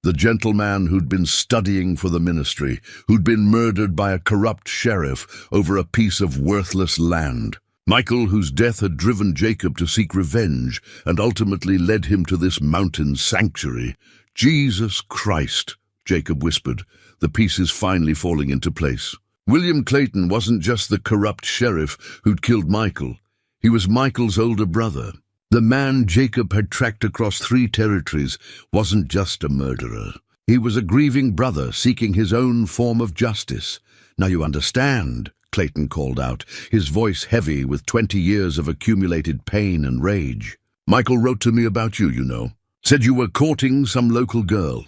the gentleman who'd been studying for the ministry, who'd been murdered by a corrupt sheriff over a piece of worthless land. Michael, whose death had driven Jacob to seek revenge and ultimately led him to this mountain sanctuary. "Jesus Christ," Jacob whispered, the pieces finally falling into place. William Clayton wasn't just the corrupt sheriff who'd killed Michael. He was Michael's older brother. The man Jacob had tracked across 3 territories wasn't just a murderer. He was a grieving brother seeking his own form of justice. "Now you understand," Clayton called out, his voice heavy with 20 years of accumulated pain and rage. "Michael wrote to me about you, you know. Said you were courting some local girl.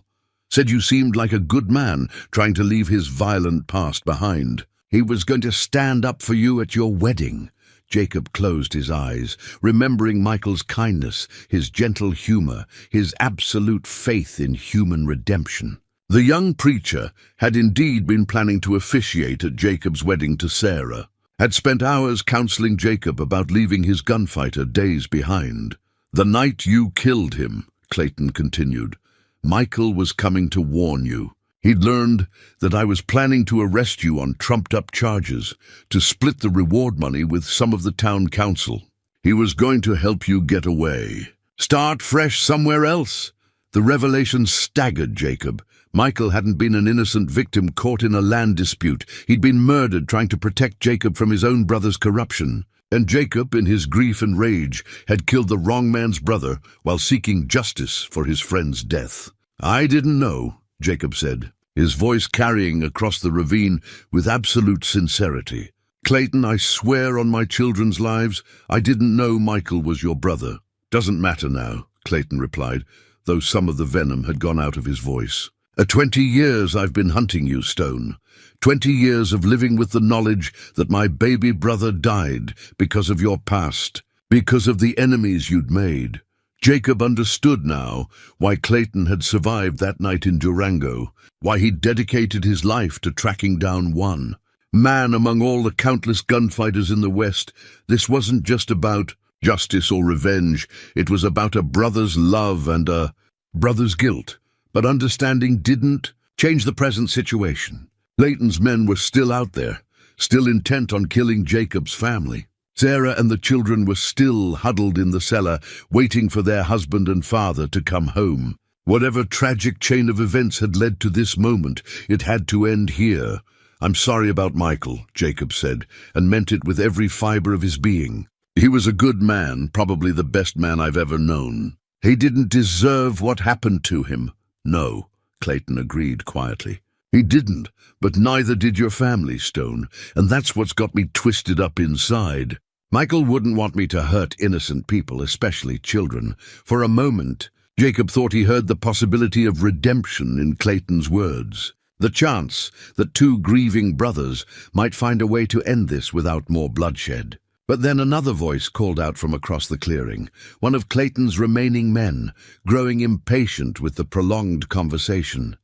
Said you seemed like a good man trying to leave his violent past behind. He was going to stand up for you at your wedding." Jacob closed his eyes, remembering Michael's kindness, his gentle humor, his absolute faith in human redemption. The young preacher had indeed been planning to officiate at Jacob's wedding to Sarah, had spent hours counseling Jacob about leaving his gunfighter days behind. "The night you killed him," Clayton continued, "Michael was coming to warn you. He'd learned that I was planning to arrest you on trumped-up charges, to split the reward money with some of the town council. He was going to help you get away. Start fresh somewhere else." The revelation staggered Jacob. Michael hadn't been an innocent victim caught in a land dispute. He'd been murdered trying to protect Jacob from his own brother's corruption. And Jacob, in his grief and rage, had killed the wrong man's brother while seeking justice for his friend's death. "I didn't know," Jacob said, his voice carrying across the ravine with absolute sincerity. "Clayton, I swear on my children's lives, I didn't know Michael was your brother." "Doesn't matter now," Clayton replied, though some of the venom had gone out of his voice. 20 years I've been hunting you, Stone. 20 years of living with the knowledge that my baby brother died because of your past, because of the enemies you'd made." Jacob understood now why Clayton had survived that night in Durango, why he'd dedicated his life to tracking down one man among all the countless gunfighters in the West. This wasn't just about justice or revenge. It was about a brother's love and a brother's guilt. But understanding didn't change the present situation. Clayton's men were still out there, still intent on killing Jacob's family. Sarah and the children were still huddled in the cellar, waiting for their husband and father to come home. Whatever tragic chain of events had led to this moment, it had to end here. "I'm sorry about Michael," Jacob said, and meant it with every fiber of his being. "He was a good man, probably the best man I've ever known. He didn't deserve what happened to him." "No," Clayton agreed quietly. He didn't, but neither did your family, Stone, and that's what's got me twisted up inside. Michael wouldn't want me to hurt innocent people, especially children. For a moment, Jacob thought he heard the possibility of redemption in Clayton's words. The chance that two grieving brothers might find a way to end this without more bloodshed. But then another voice called out from across the clearing, one of Clayton's remaining men, growing impatient with the prolonged conversation.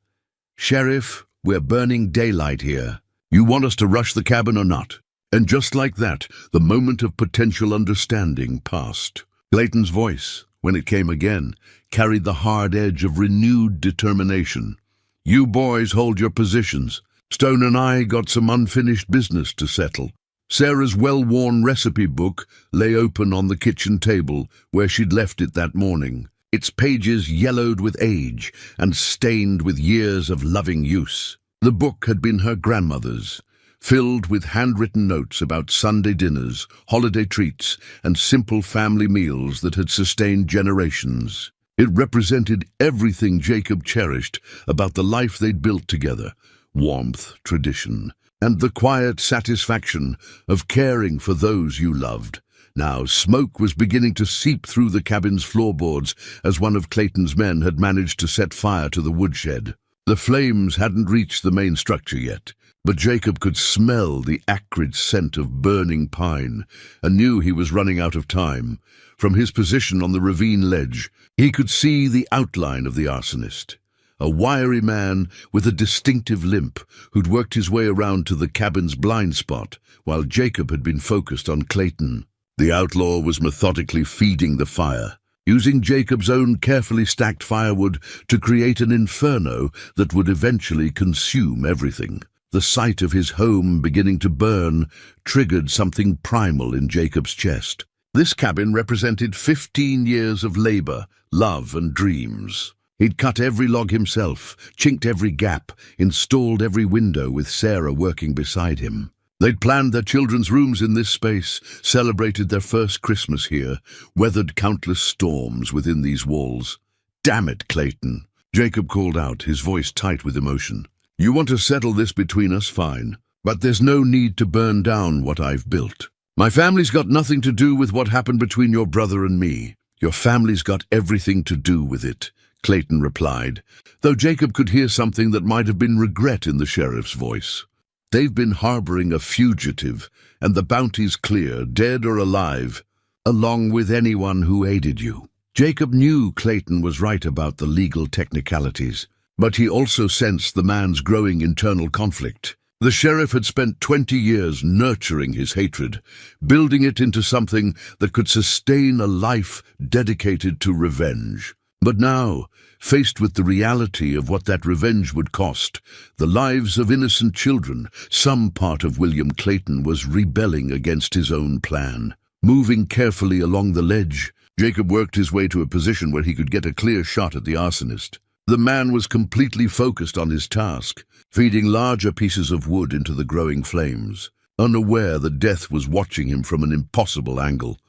"Sheriff, we're burning daylight here. You want us to rush the cabin or not?" And just like that, the moment of potential understanding passed. Clayton's voice, when it came again, carried the hard edge of renewed determination. "You boys hold your positions. Stone and I got some unfinished business to settle." Sarah's well-worn recipe book lay open on the kitchen table where she'd left it that morning, its pages yellowed with age and stained with years of loving use. The book had been her grandmother's, filled with handwritten notes about Sunday dinners, holiday treats, and simple family meals that had sustained generations. It represented everything Jacob cherished about the life they'd built together: warmth, tradition, and the quiet satisfaction of caring for those you loved. Now smoke was beginning to seep through the cabin's floorboards as one of Clayton's men had managed to set fire to the woodshed. The flames hadn't reached the main structure yet, but Jacob could smell the acrid scent of burning pine and knew he was running out of time. From his position on the ravine ledge, he could see the outline of the arsonist. A wiry man with a distinctive limp who'd worked his way around to the cabin's blind spot while Jacob had been focused on Clayton. The outlaw was methodically feeding the fire, using Jacob's own carefully stacked firewood to create an inferno that would eventually consume everything. The sight of his home beginning to burn triggered something primal in Jacob's chest. This cabin represented 15 years of labor, love, and dreams. He'd cut every log himself, chinked every gap, installed every window with Sarah working beside him. They'd planned their children's rooms in this space, celebrated their first Christmas here, weathered countless storms within these walls. "Damn it, Clayton," Jacob called out, his voice tight with emotion. "You want to settle this between us, fine, but there's no need to burn down what I've built. My family's got nothing to do with what happened between your brother and me. Your family's got everything to do with it," Clayton replied, though Jacob could hear something that might have been regret in the sheriff's voice. "They've been harboring a fugitive, and the bounty's clear, dead or alive, along with anyone who aided you." Jacob knew Clayton was right about the legal technicalities, but he also sensed the man's growing internal conflict. The sheriff had spent 20 years nurturing his hatred, building it into something that could sustain a life dedicated to revenge. But now, faced with the reality of what that revenge would cost, the lives of innocent children, some part of William Clayton was rebelling against his own plan. Moving carefully along the ledge, Jacob worked his way to a position where he could get a clear shot at the arsonist. The man was completely focused on his task, feeding larger pieces of wood into the growing flames, unaware that death was watching him from an impossible angle.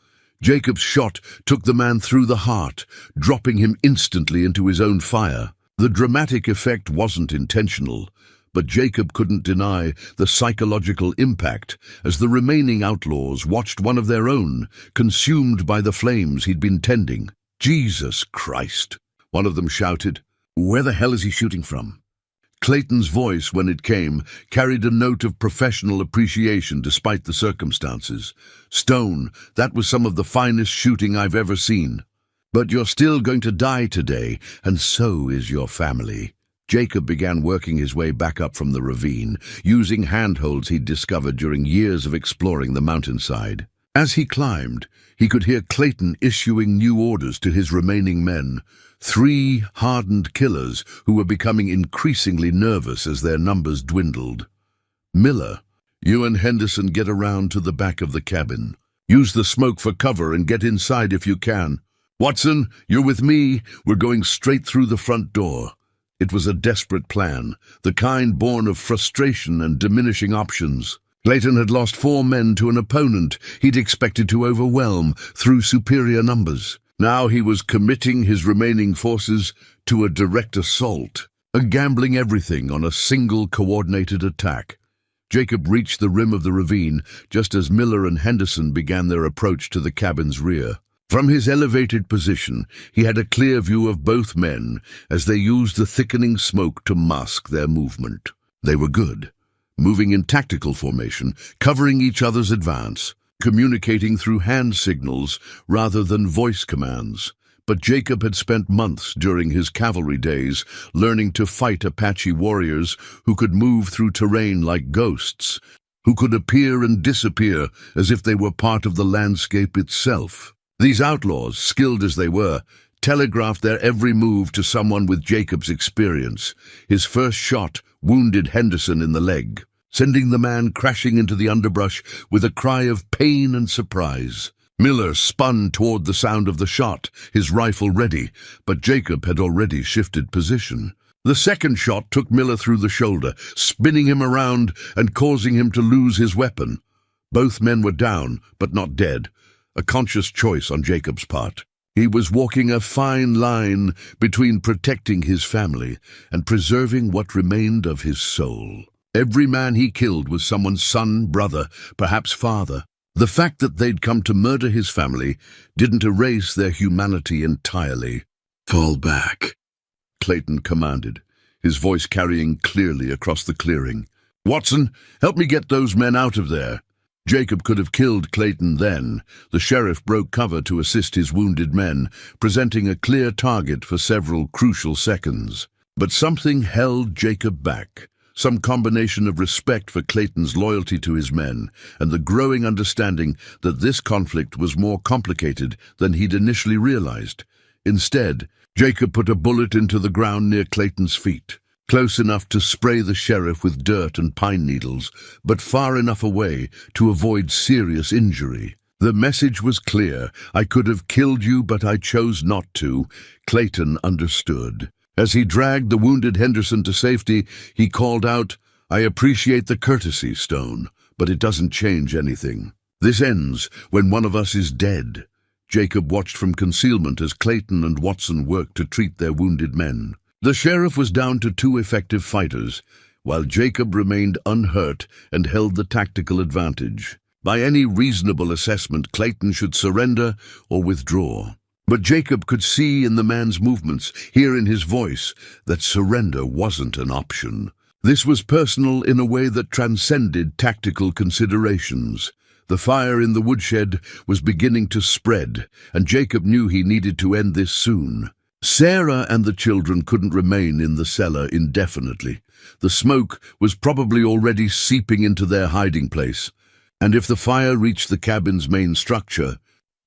Jacob's shot took the man through the heart, dropping him instantly into his own fire. The dramatic effect wasn't intentional, but Jacob couldn't deny the psychological impact as the remaining outlaws watched one of their own consumed by the flames he'd been tending. "Jesus Christ!" one of them shouted. "Where the hell is he shooting from?" Clayton's voice, when it came, carried a note of professional appreciation despite the circumstances. "Stone, that was some of the finest shooting I've ever seen. But you're still going to die today, and so is your family." Jacob began working his way back up from the ravine, using handholds he'd discovered during years of exploring the mountainside. As he climbed, he could hear Clayton issuing new orders to his remaining men, 3 hardened killers who were becoming increasingly nervous as their numbers dwindled. "Miller, you and Henderson get around to the back of the cabin. Use the smoke for cover and get inside if you can. Watson, you're with me. We're going straight through the front door." It was a desperate plan, the kind born of frustration and diminishing options. Clayton had lost 4 men to an opponent he'd expected to overwhelm through superior numbers. Now he was committing his remaining forces to a direct assault. gambling everything on a single coordinated attack. Jacob reached the rim of the ravine just as Miller and Henderson began their approach to the cabin's rear. From his elevated position, he had a clear view of both men as they used the thickening smoke to mask their movement. They were good, moving in tactical formation, covering each other's advance, communicating through hand signals rather than voice commands. But Jacob had spent months during his cavalry days learning to fight Apache warriors who could move through terrain like ghosts, who could appear and disappear as if they were part of the landscape itself. These outlaws, skilled as they were, telegraphed their every move to someone with Jacob's experience. His first shot wounded Henderson in the leg, sending the man crashing into the underbrush with a cry of pain and surprise. Miller spun toward the sound of the shot, his rifle ready, but Jacob had already shifted position. The second shot took Miller through the shoulder, spinning him around and causing him to lose his weapon. Both men were down, but not dead, a conscious choice on Jacob's part. He was walking a fine line between protecting his family and preserving what remained of his soul. Every man he killed was someone's son, brother, perhaps father. The fact that they'd come to murder his family didn't erase their humanity entirely. "Fall back," Clayton commanded, his voice carrying clearly across the clearing. "Watson, help me get those men out of there." Jacob could have killed Clayton then. The sheriff broke cover to assist his wounded men, presenting a clear target for several crucial seconds. But something held Jacob back. Some combination of respect for Clayton's loyalty to his men and the growing understanding that this conflict was more complicated than he'd initially realized. Instead, Jacob put a bullet into the ground near Clayton's feet, close enough to spray the sheriff with dirt and pine needles, but far enough away to avoid serious injury. The message was clear. "I could have killed you, but I chose not to." Clayton understood. As he dragged the wounded Henderson to safety, he called out, "I appreciate the courtesy, Stone, but it doesn't change anything. This ends when one of us is dead." Jacob watched from concealment as Clayton and Watson worked to treat their wounded men. The sheriff was down to 2 effective fighters, while Jacob remained unhurt and held the tactical advantage. By any reasonable assessment, Clayton should surrender or withdraw. But Jacob could see in the man's movements, hear in his voice, that surrender wasn't an option. This was personal in a way that transcended tactical considerations. The fire in the woodshed was beginning to spread, and Jacob knew he needed to end this soon. Sarah and the children couldn't remain in the cellar indefinitely. The smoke was probably already seeping into their hiding place, and if the fire reached the cabin's main structure,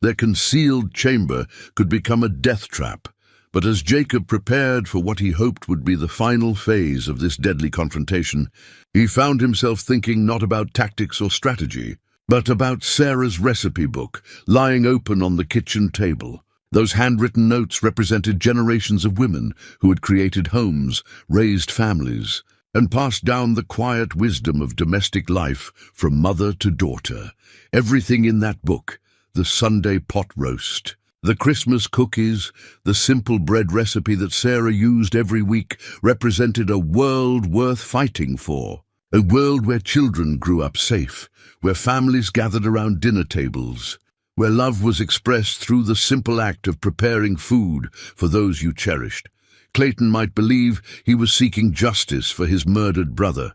their concealed chamber could become a death trap. But as Jacob prepared for what he hoped would be the final phase of this deadly confrontation, he found himself thinking not about tactics or strategy, but about Sarah's recipe book lying open on the kitchen table. Those handwritten notes represented generations of women who had created homes, raised families, and passed down the quiet wisdom of domestic life from mother to daughter. Everything in that book, the Sunday pot roast, the Christmas cookies, the simple bread recipe that Sarah used every week, represented a world worth fighting for. A world where children grew up safe, where families gathered around dinner tables, where love was expressed through the simple act of preparing food for those you cherished. Clayton might believe he was seeking justice for his murdered brother,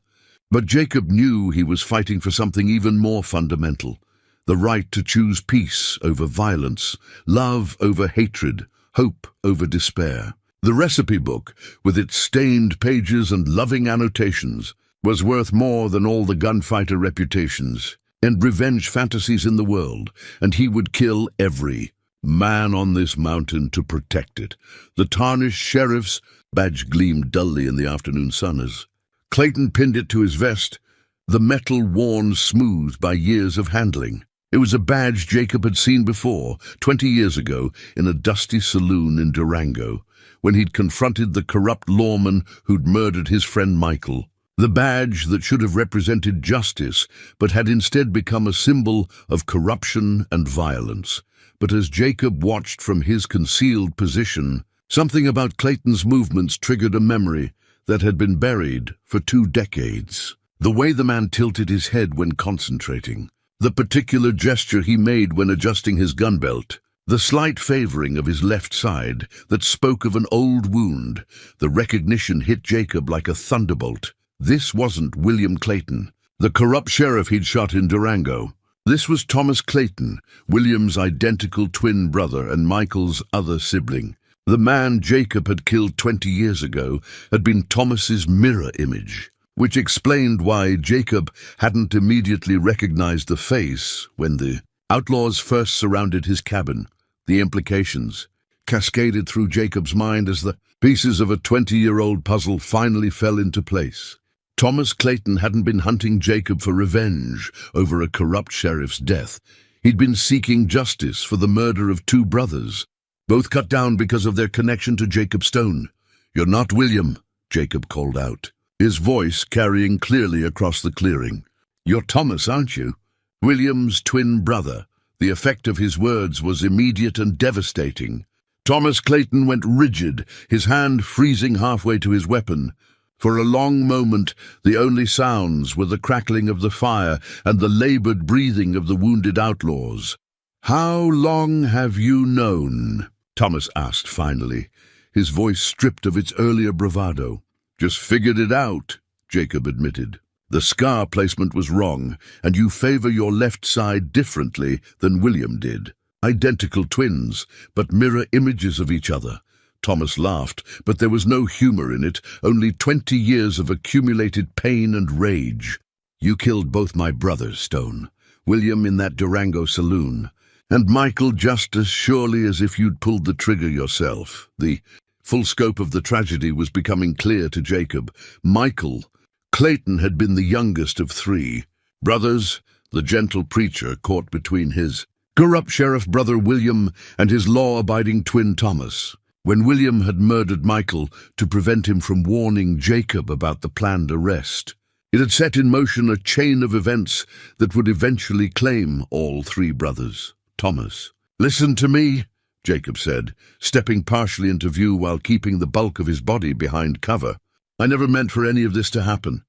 but Jacob knew he was fighting for something even more fundamental. The right to choose peace over violence, love over hatred, hope over despair. The recipe book, with its stained pages and loving annotations, was worth more than all the gunfighter reputations and revenge fantasies in the world, and he would kill every man on this mountain to protect it. The tarnished sheriff's badge gleamed dully in the afternoon sun as Clayton pinned it to his vest, the metal worn smooth by years of handling. It was a badge Jacob had seen before, 20 years ago, in a dusty saloon in Durango, when he'd confronted the corrupt lawman who'd murdered his friend Michael. The badge that should have represented justice, but had instead become a symbol of corruption and violence. But as Jacob watched from his concealed position, something about Clayton's movements triggered a memory that had been buried for 2 decades. The way the man tilted his head when concentrating, the particular gesture he made when adjusting his gun belt, the slight favoring of his left side that spoke of an old wound, the recognition hit Jacob like a thunderbolt. This wasn't William Clayton, the corrupt sheriff he'd shot in Durango. This was Thomas Clayton, William's identical twin brother and Michael's other sibling. The man Jacob had killed 20 years ago had been Thomas's mirror image, which explained why Jacob hadn't immediately recognized the face when the outlaws first surrounded his cabin. The implications cascaded through Jacob's mind as the pieces of a 20-year-old puzzle finally fell into place. Thomas Clayton hadn't been hunting Jacob for revenge over a corrupt sheriff's death. He'd been seeking justice for the murder of 2 brothers, both cut down because of their connection to Jacob Stone. "You're not William," Jacob called out, his voice carrying clearly across the clearing. "You're Thomas, aren't you? William's twin brother." The effect of his words was immediate and devastating. Thomas Clayton went rigid, his hand freezing halfway to his weapon. For a long moment, the only sounds were the crackling of the fire and the labored breathing of the wounded outlaws. "How long have you known?" Thomas asked finally, his voice stripped of its earlier bravado. "Just figured it out," Jacob admitted. "The scar placement was wrong, and you favor your left side differently than William did. Identical twins, but mirror images of each other." Thomas laughed, but there was no humor in it, only 20 years of accumulated pain and rage. "You killed both my brothers, Stone. William in that Durango saloon, and Michael just as surely as if you'd pulled the trigger yourself." The full scope of the tragedy was becoming clear to Jacob. Michael Clayton had been the youngest of 3 brothers, the gentle preacher caught between his corrupt sheriff brother William and his law-abiding twin Thomas. When William had murdered Michael to prevent him from warning Jacob about the planned arrest, it had set in motion a chain of events that would eventually claim all 3 brothers. "Thomas, listen to me," Jacob said, stepping partially into view while keeping the bulk of his body behind cover. "I never meant for any of this to happen.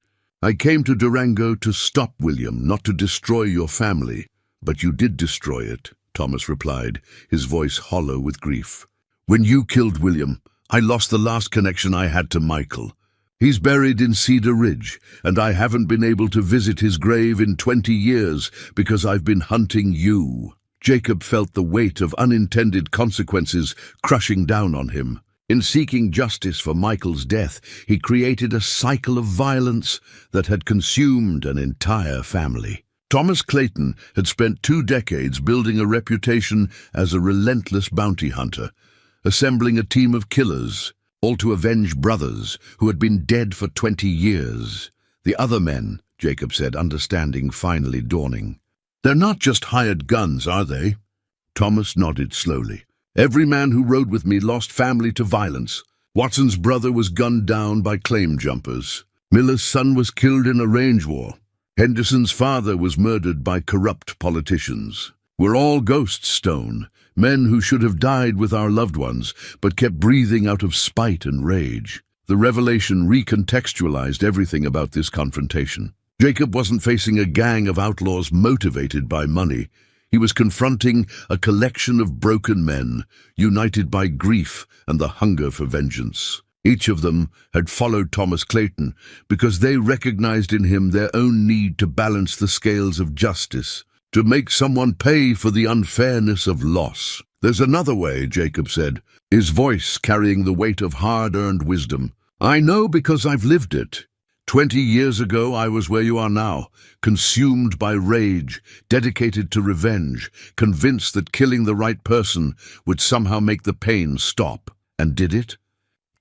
I came to Durango to stop William, not to destroy your family." "But you did destroy it," Thomas replied, his voice hollow with grief. "When you killed William, I lost the last connection I had to Michael. He's buried in Cedar Ridge, and I haven't been able to visit his grave in 20 years because I've been hunting you." Jacob felt the weight of unintended consequences crushing down on him. In seeking justice for Michael's death, he created a cycle of violence that had consumed an entire family. Thomas Clayton had spent 2 decades building a reputation as a relentless bounty hunter, assembling a team of killers, all to avenge brothers who had been dead for 20 years. "The other men," Jacob said, understanding finally dawning. "They're not just hired guns, are they?" Thomas nodded slowly. "Every man who rode with me lost family to violence. Watson's brother was gunned down by claim jumpers. Miller's son was killed in a range war. Henderson's father was murdered by corrupt politicians. We're all ghosts, Stone, men who should have died with our loved ones, but kept breathing out of spite and rage." The revelation recontextualized everything about this confrontation. Jacob wasn't facing a gang of outlaws motivated by money. He was confronting a collection of broken men, united by grief and the hunger for vengeance. Each of them had followed Thomas Clayton because they recognized in him their own need to balance the scales of justice, to make someone pay for the unfairness of loss. "There's another way," Jacob said, his voice carrying the weight of hard-earned wisdom. "I know because I've lived it. 20 years ago, I was where you are now, consumed by rage, dedicated to revenge, convinced that killing the right person would somehow make the pain stop." "And did it?"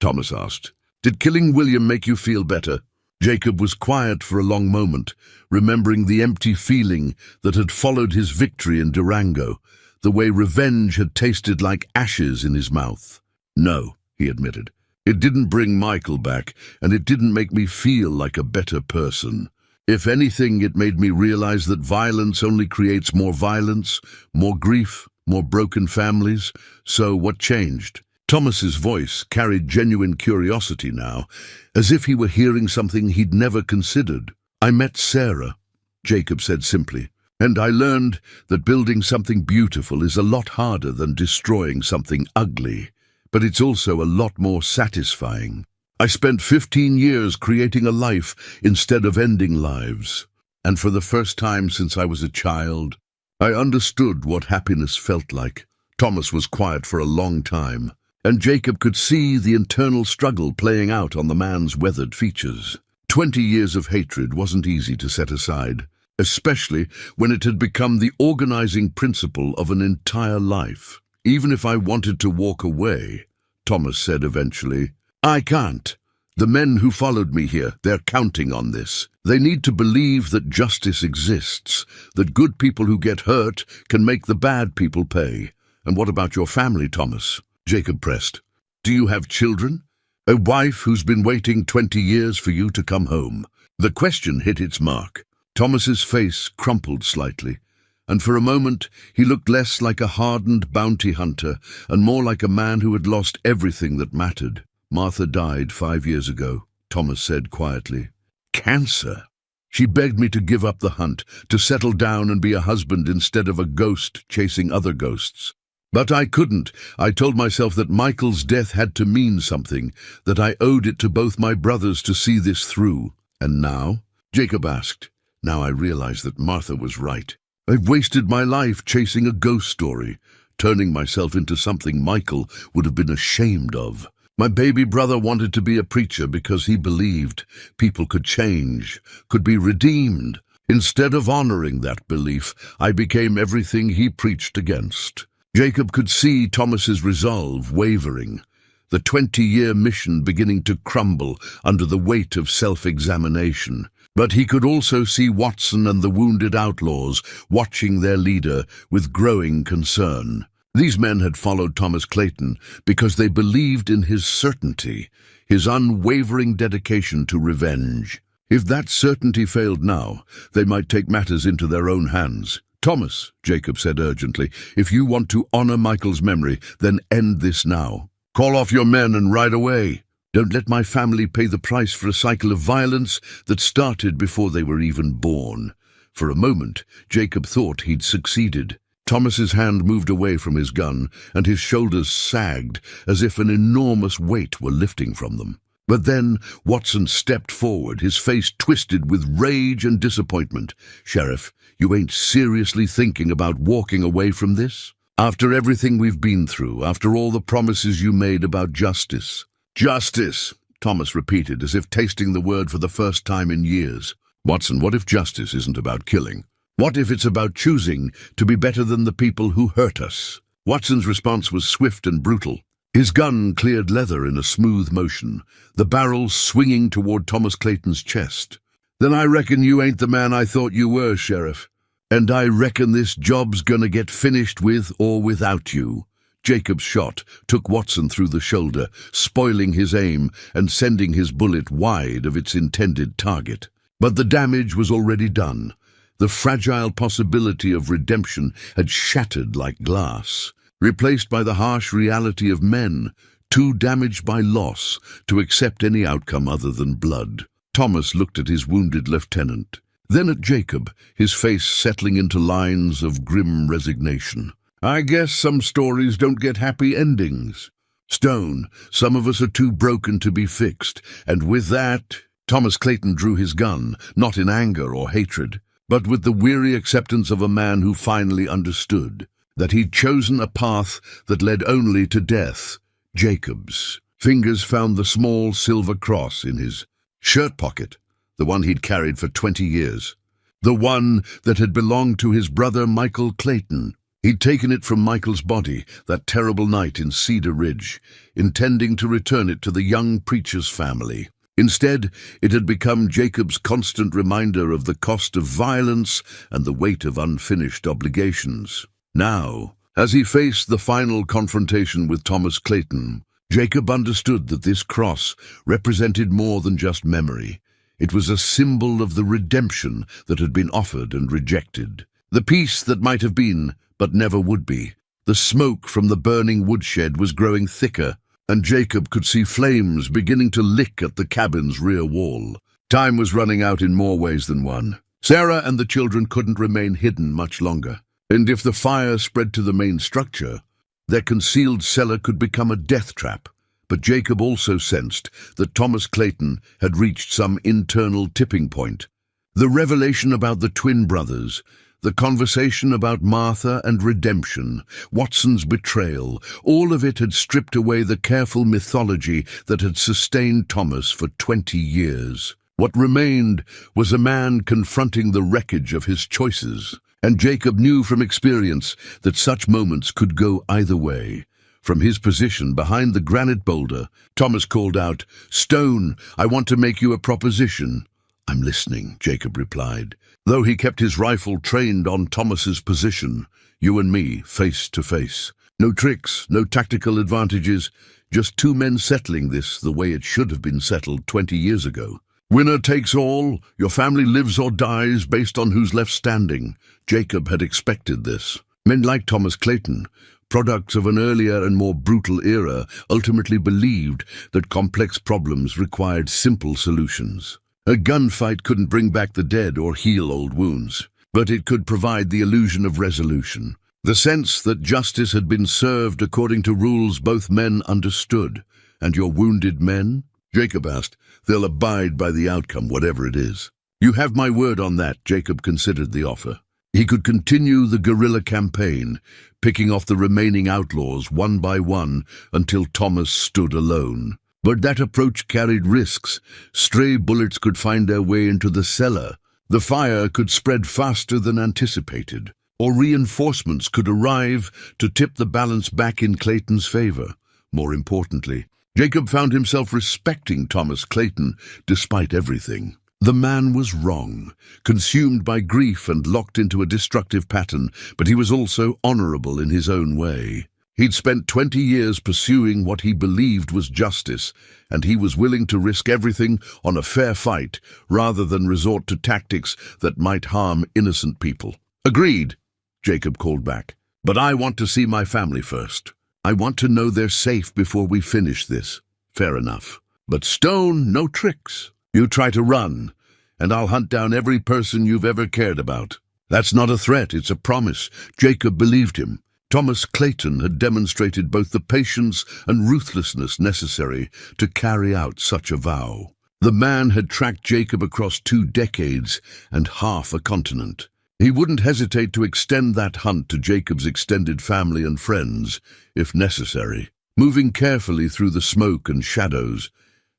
Thomas asked. "Did killing William make you feel better?" Jacob was quiet for a long moment, remembering the empty feeling that had followed his victory in Durango, the way revenge had tasted like ashes in his mouth. "No," he admitted. "It didn't bring Michael back, and it didn't make me feel like a better person. If anything, it made me realize that violence only creates more violence, more grief, more broken families. So what changed?" Thomas's voice carried genuine curiosity now, as if he were hearing something he'd never considered. "I met Sarah," Jacob said simply, "and I learned that building something beautiful is a lot harder than destroying something ugly, but it's also a lot more satisfying. I spent 15 years creating a life instead of ending lives, and for the first time since I was a child, I understood what happiness felt like." Thomas was quiet for a long time, and Jacob could see the internal struggle playing out on the man's weathered features. 20 years of hatred wasn't easy to set aside, especially when it had become the organizing principle of an entire life. "Even if I wanted to walk away," Thomas said eventually, "I can't. The men who followed me here, they're counting on this. They need to believe that justice exists, that good people who get hurt can make the bad people pay." "And what about your family, Thomas?" Jacob pressed. "Do you have children? A wife who's been waiting 20 years for you to come home?" The question hit its mark. Thomas's face crumpled slightly, and for a moment he looked less like a hardened bounty hunter and more like a man who had lost everything that mattered. "Martha died 5 years ago," Thomas said quietly. "Cancer. She begged me to give up the hunt, to settle down and be a husband instead of a ghost chasing other ghosts. But I couldn't. I told myself that Michael's death had to mean something, that I owed it to both my brothers to see this through. And now?" Jacob asked. "Now I realize that Martha was right. I've wasted my life chasing a ghost story, turning myself into something Michael would have been ashamed of. My baby brother wanted to be a preacher because he believed people could change, could be redeemed. Instead of honoring that belief, I became everything he preached against." Jacob could see Thomas's resolve wavering, the 20-year mission beginning to crumble under the weight of self-examination. But he could also see Watson and the wounded outlaws watching their leader with growing concern. These men had followed Thomas Clayton because they believed in his certainty, his unwavering dedication to revenge. If that certainty failed now, they might take matters into their own hands. "Thomas," Jacob said urgently, "if you want to honor Michael's memory, then end this now. Call off your men and ride away. Don't let my family pay the price for a cycle of violence that started before they were even born." For a moment, Jacob thought he'd succeeded. Thomas's hand moved away from his gun, and his shoulders sagged as if an enormous weight were lifting from them. But then Watson stepped forward, his face twisted with rage and disappointment. "Sheriff, you ain't seriously thinking about walking away from this? After everything we've been through, after all the promises you made about justice." "Justice," Thomas repeated, as if tasting the word for the first time in years. "Watson, what if justice isn't about killing? What if it's about choosing to be better than the people who hurt us?" Watson's response was swift and brutal. His gun cleared leather in a smooth motion, the barrel swinging toward Thomas Clayton's chest. "Then I reckon you ain't the man I thought you were, Sheriff. And I reckon this job's gonna get finished with or without you." Jacob's shot took Watson through the shoulder, spoiling his aim and sending his bullet wide of its intended target. But the damage was already done. The fragile possibility of redemption had shattered like glass, replaced by the harsh reality of men, too damaged by loss to accept any outcome other than blood. Thomas looked at his wounded lieutenant, then at Jacob, his face settling into lines of grim resignation. "I guess some stories don't get happy endings. Stone, some of us are too broken to be fixed, and with that..." Thomas Clayton drew his gun, not in anger or hatred, but with the weary acceptance of a man who finally understood that he'd chosen a path that led only to death. Jacob's fingers found the small silver cross in his shirt pocket, the one he'd carried for 20 years, the one that had belonged to his brother Michael Clayton. He'd taken it from Michael's body that terrible night in Cedar Ridge, intending to return it to the young preacher's family. Instead, it had become Jacob's constant reminder of the cost of violence and the weight of unfinished obligations. Now, as he faced the final confrontation with Thomas Clayton, Jacob understood that this cross represented more than just memory. It was a symbol of the redemption that had been offered and rejected, the peace that might have been but never would be, The smoke from the burning woodshed was growing thicker, and Jacob could see flames beginning to lick at the cabin's rear wall. Time was running out in more ways than one. Sarah and the children couldn't remain hidden much longer, and if the fire spread to the main structure, their concealed cellar could become a death trap. But Jacob also sensed that Thomas Clayton had reached some internal tipping point. The revelation about the twin brothers, the conversation about Martha and redemption, Watson's betrayal, all of it had stripped away the careful mythology that had sustained Thomas for 20 years. What remained was a man confronting the wreckage of his choices, and Jacob knew from experience that such moments could go either way. From his position behind the granite boulder, Thomas called out, "Stone, I want to make you a proposition." "I'm listening," Jacob replied, though he kept his rifle trained on Thomas's position. "You and me, face to face. No tricks, no tactical advantages, just two men settling this the way it should have been settled 20 years ago. Winner takes all, your family lives or dies based on who's left standing." Jacob had expected this. Men like Thomas Clayton, products of an earlier and more brutal era, ultimately believed that complex problems required simple solutions. A gunfight couldn't bring back the dead or heal old wounds, but it could provide the illusion of resolution, the sense that justice had been served according to rules both men understood. "And your wounded men?" Jacob asked. "They'll abide by the outcome, whatever it is." "You have my word on that." Jacob considered the offer. He could continue the guerrilla campaign, picking off the remaining outlaws one by one until Thomas stood alone. But that approach carried risks. Stray bullets could find their way into the cellar. The fire could spread faster than anticipated, or reinforcements could arrive to tip the balance back in Clayton's favor. More importantly, Jacob found himself respecting Thomas Clayton despite everything. The man was wrong, consumed by grief and locked into a destructive pattern, but he was also honorable in his own way. He'd spent 20 years pursuing what he believed was justice, and he was willing to risk everything on a fair fight rather than resort to tactics that might harm innocent people. "Agreed," Jacob called back. "But I want to see my family first. I want to know they're safe before we finish this." "Fair enough. But Stone, no tricks. You try to run, and I'll hunt down every person you've ever cared about." "That's not a threat, it's a promise." Jacob believed him. Thomas Clayton had demonstrated both the patience and ruthlessness necessary to carry out such a vow. The man had tracked Jacob across 2 decades and half a continent. He wouldn't hesitate to extend that hunt to Jacob's extended family and friends, if necessary. Moving carefully through the smoke and shadows,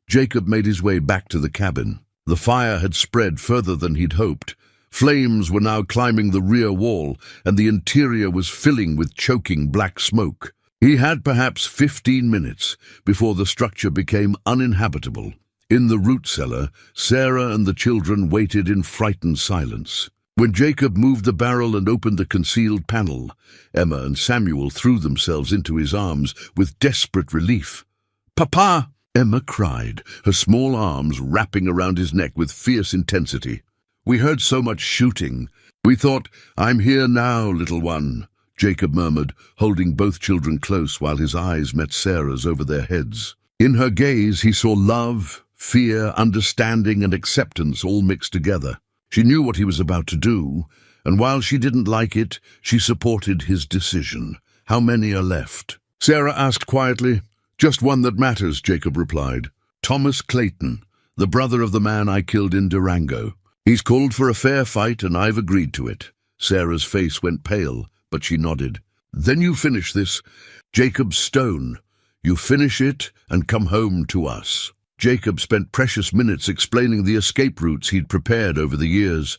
Jacob made his way back to the cabin. The fire had spread further than he'd hoped. Flames were now climbing the rear wall, and the interior was filling with choking black smoke. He had perhaps 15 minutes before the structure became uninhabitable. In the root cellar, Sarah and the children waited in frightened silence. When Jacob moved the barrel and opened the concealed panel, Emma and Samuel threw themselves into his arms with desperate relief. "Papa!" Emma cried, her small arms wrapping around his neck with fierce intensity. "We heard so much shooting. We thought, 'I'm here now, little one,'" Jacob murmured, holding both children close while his eyes met Sarah's over their heads. In her gaze he saw love, fear, understanding, and acceptance all mixed together. She knew what he was about to do, and while she didn't like it, she supported his decision. "How many are left?" Sarah asked quietly. "Just one that matters," Jacob replied. "Thomas Clayton, the brother of the man I killed in Durango. He's called for a fair fight, and I've agreed to it." Sarah's face went pale, but she nodded. "Then you finish this, Jacob Stone. You finish it and come home to us." Jacob spent precious minutes explaining the escape routes he'd prepared over the years,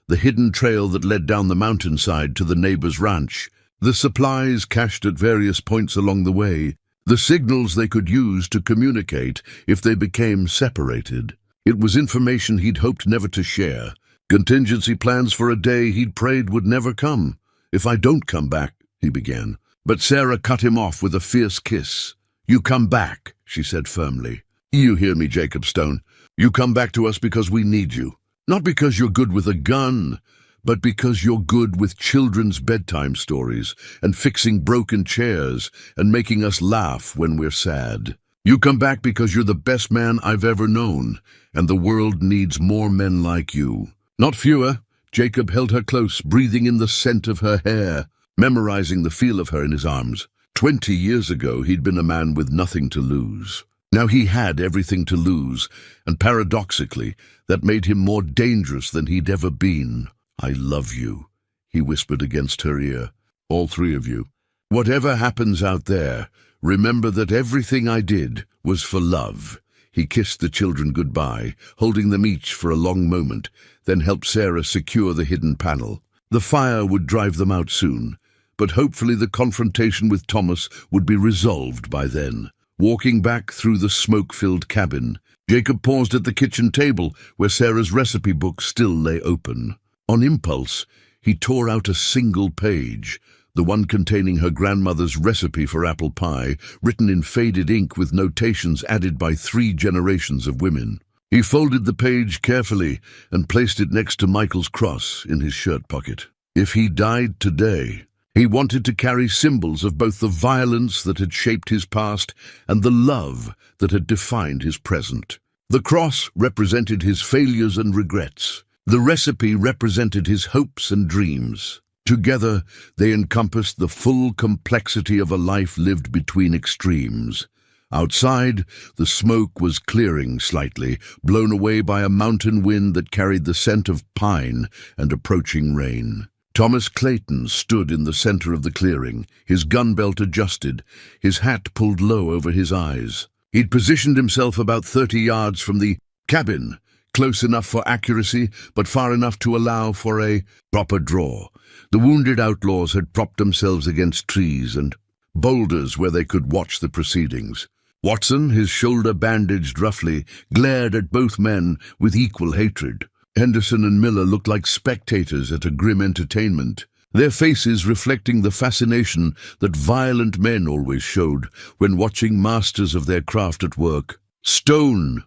the hidden trail that led down the mountainside to the neighbor's ranch, the supplies cached at various points along the way, the signals they could use to communicate if they became separated. It was information he'd hoped never to share, contingency plans for a day he'd prayed would never come. "If I don't come back," he began. But Sarah cut him off with a fierce kiss. "You come back," she said firmly. "You hear me, Jacob Stone. You come back to us because we need you. Not because you're good with a gun, but because you're good with children's bedtime stories and fixing broken chairs and making us laugh when we're sad. You come back because you're the best man I've ever known, and the world needs more men like you. Not fewer. Jacob held her close, breathing in the scent of her hair, memorizing the feel of her in his arms. 20 years ago, he'd been a man with nothing to lose. Now he had everything to lose, and paradoxically, that made him more dangerous than he'd ever been. I love you, he whispered against her ear. All three of you. Whatever happens out there, remember that everything I did was for love. He kissed the children goodbye, holding them each for a long moment, then helped Sarah secure the hidden panel. The fire would drive them out soon, but hopefully the confrontation with Thomas would be resolved by then. Walking back through the smoke-filled cabin, Jacob paused at the kitchen table where Sarah's recipe book still lay open. On impulse, he tore out a single page, the one containing her grandmother's recipe for apple pie, written in faded ink with notations added by 3 generations of women. He folded the page carefully and placed it next to Michael's cross in his shirt pocket. If he died today, he wanted to carry symbols of both the violence that had shaped his past and the love that had defined his present. The cross represented his failures and regrets. The recipe represented his hopes and dreams. Together, they encompassed the full complexity of a life lived between extremes. Outside, the smoke was clearing slightly, blown away by a mountain wind that carried the scent of pine and approaching rain. Thomas Clayton stood in the center of the clearing, his gun belt adjusted, his hat pulled low over his eyes. He'd positioned himself about 30 yards from the cabin, close enough for accuracy, but far enough to allow for a proper draw. The wounded outlaws had propped themselves against trees and boulders where they could watch the proceedings. Watson, his shoulder bandaged roughly, glared at both men with equal hatred. Henderson and Miller looked like spectators at a grim entertainment, their faces reflecting the fascination that violent men always showed when watching masters of their craft at work. "Stone!"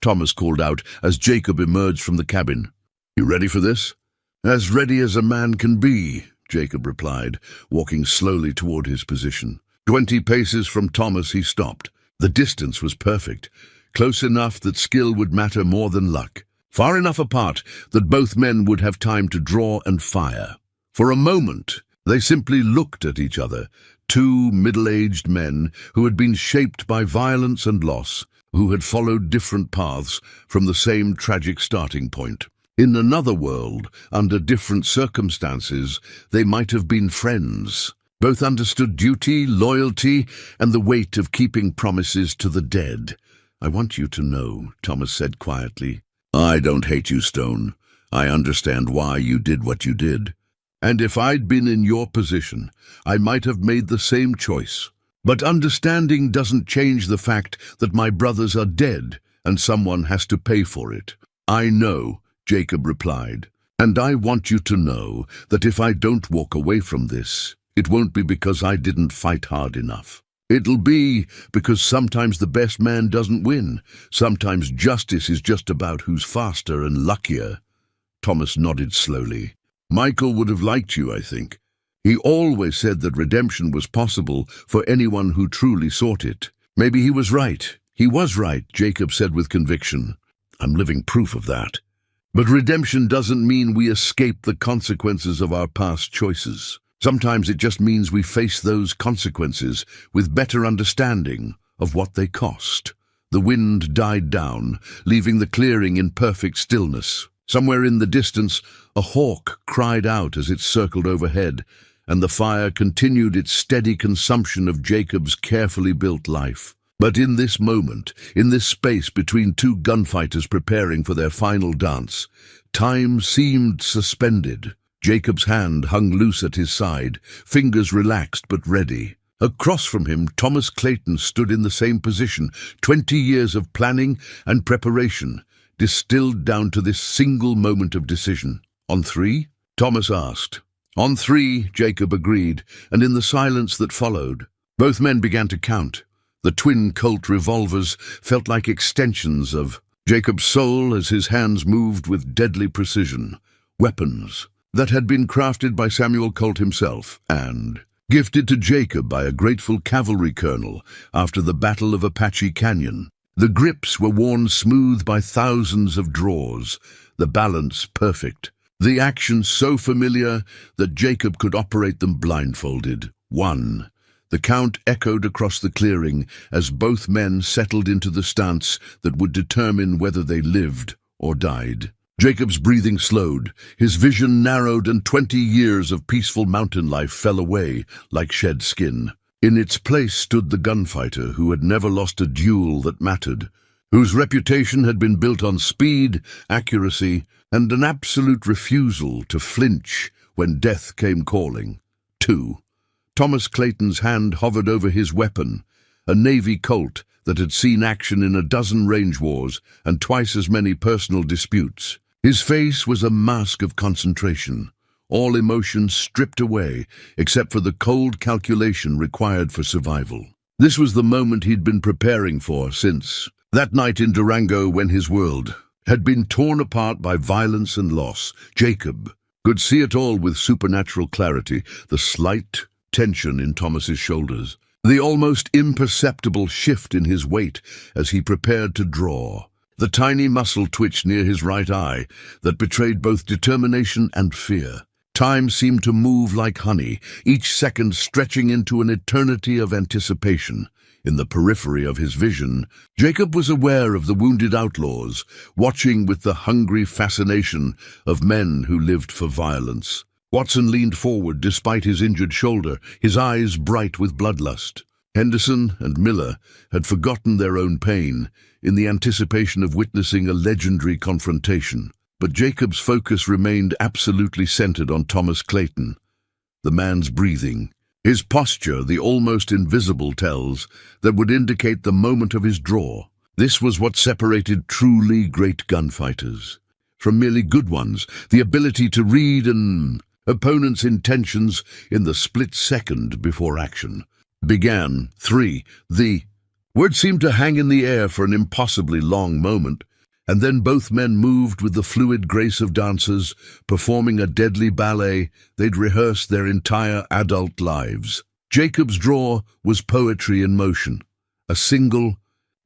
Thomas called out as Jacob emerged from the cabin. "You ready for this?" "As ready as a man can be," Jacob replied, walking slowly toward his position. 20 paces from Thomas he stopped. The distance was perfect, close enough that skill would matter more than luck, far enough apart that both men would have time to draw and fire. For a moment, they simply looked at each other, 2 middle-aged men who had been shaped by violence and loss, who had followed different paths from the same tragic starting point. In another world, under different circumstances, they might have been friends. Both understood duty, loyalty, and the weight of keeping promises to the dead. "I want you to know," Thomas said quietly, "I don't hate you, Stone. I understand why you did what you did. And if I'd been in your position, I might have made the same choice. But understanding doesn't change the fact that my brothers are dead, and someone has to pay for it." "I know," Jacob replied, "and I want you to know that if I don't walk away from this, it won't be because I didn't fight hard enough. It'll be because sometimes the best man doesn't win. Sometimes justice is just about who's faster and luckier." Thomas nodded slowly. "Michael would have liked you, I think. He always said that redemption was possible for anyone who truly sought it. Maybe he was right. He was right," Jacob said with conviction. "I'm living proof of that. But redemption doesn't mean we escape the consequences of our past choices. Sometimes it just means we face those consequences with better understanding of what they cost." The wind died down, leaving the clearing in perfect stillness. Somewhere in the distance, a hawk cried out as it circled overhead, and the fire continued its steady consumption of Jacob's carefully built life. But in this moment, in this space between 2 gunfighters preparing for their final dance, time seemed suspended. Jacob's hand hung loose at his side, fingers relaxed but ready. Across from him, Thomas Clayton stood in the same position, 20 years of planning and preparation, distilled down to this single moment of decision. "On 3?" Thomas asked. "On 3, Jacob agreed, and in the silence that followed, both men began to count. The twin Colt revolvers felt like extensions of Jacob's soul as his hands moved with deadly precision. Weapons, that had been crafted by Samuel Colt himself and gifted to Jacob by a grateful cavalry colonel after the Battle of Apache Canyon. The grips were worn smooth by thousands of draws, the balance perfect, the action so familiar that Jacob could operate them blindfolded. 1. The count echoed across the clearing as both men settled into the stance that would determine whether they lived or died. Jacob's breathing slowed, his vision narrowed, and 20 years of peaceful mountain life fell away like shed skin. In its place stood the gunfighter who had never lost a duel that mattered, whose reputation had been built on speed, accuracy, and an absolute refusal to flinch when death came calling. 2. Thomas Clayton's hand hovered over his weapon, a Navy Colt that had seen action in a dozen range wars and twice as many personal disputes. His face was a mask of concentration, all emotion stripped away except for the cold calculation required for survival. This was the moment he'd been preparing for since that night in Durango when his world had been torn apart by violence and loss. Jacob could see it all with supernatural clarity, the slight tension in Thomas's shoulders, the almost imperceptible shift in his weight as he prepared to draw, the tiny muscle twitch near his right eye that betrayed both determination and fear. Time seemed to move like honey, each second stretching into an eternity of anticipation. In the periphery of his vision, Jacob was aware of the wounded outlaws, watching with the hungry fascination of men who lived for violence. Watson leaned forward despite his injured shoulder, his eyes bright with bloodlust. Henderson and Miller had forgotten their own pain in the anticipation of witnessing a legendary confrontation. But Jacob's focus remained absolutely centered on Thomas Clayton. The man's breathing, his posture, the almost invisible tells that would indicate the moment of his draw. This was what separated truly great gunfighters from merely good ones, the ability to read an opponent's intentions in the split second before action began. 3. The word seemed to hang in the air for an impossibly long moment, and then both men moved with the fluid grace of dancers, performing a deadly ballet they'd rehearsed their entire adult lives. Jacob's draw was poetry in motion, a single,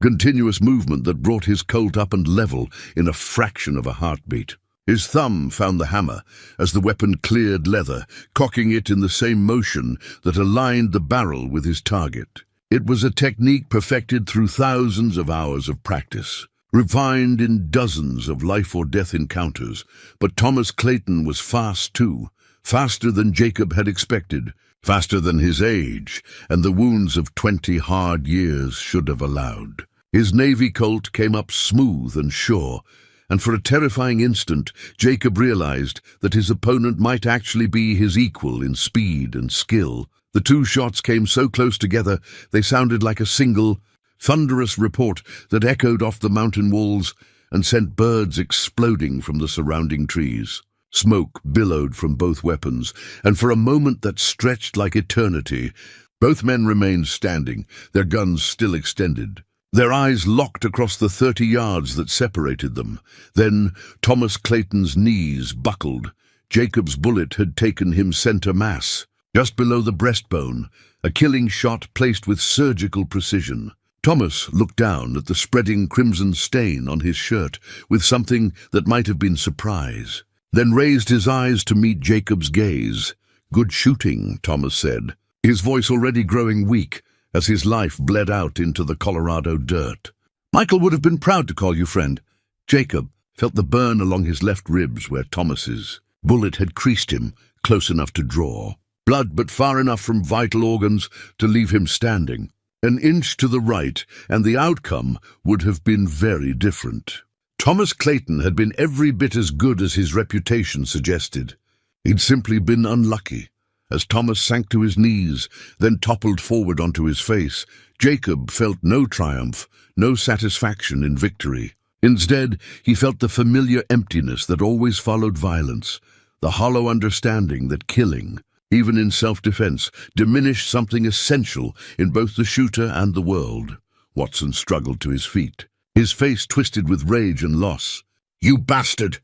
continuous movement that brought his Colt up and level in a fraction of a heartbeat. His thumb found the hammer as the weapon cleared leather, cocking it in the same motion that aligned the barrel with his target. It was a technique perfected through thousands of hours of practice, refined in dozens of life-or-death encounters. But Thomas Clayton was fast too, faster than Jacob had expected, faster than his age and the wounds of 20 hard years should have allowed. His Navy Colt came up smooth and sure, and for a terrifying instant, Jacob realized that his opponent might actually be his equal in speed and skill. The two shots came so close together, they sounded like a single, thunderous report that echoed off the mountain walls and sent birds exploding from the surrounding trees. Smoke billowed from both weapons, and for a moment that stretched like eternity, both men remained standing, their guns still extended, their eyes locked across the 30 yards that separated them. Then Thomas Clayton's knees buckled. Jacob's bullet had taken him center mass, just below the breastbone, a killing shot placed with surgical precision. Thomas looked down at the spreading crimson stain on his shirt with something that might have been surprise, then raised his eyes to meet Jacob's gaze. "Good shooting," Thomas said, his voice already growing weak as his life bled out into the Colorado dirt. "Michael would have been proud to call you friend." Jacob felt the burn along his left ribs where Thomas's bullet had creased him, close enough to draw. Blood but far enough from vital organs to leave him standing. An inch to the right, and the outcome would have been very different. Thomas Clayton had been every bit as good as his reputation suggested. He'd simply been unlucky. As Thomas sank to his knees, then toppled forward onto his face, Jacob felt no triumph, no satisfaction in victory. Instead, he felt the familiar emptiness that always followed violence, the hollow understanding that killing, even in self-defense, diminished something essential in both the shooter and the world. Watson struggled to his feet, his face twisted with rage and loss. "You bastard!"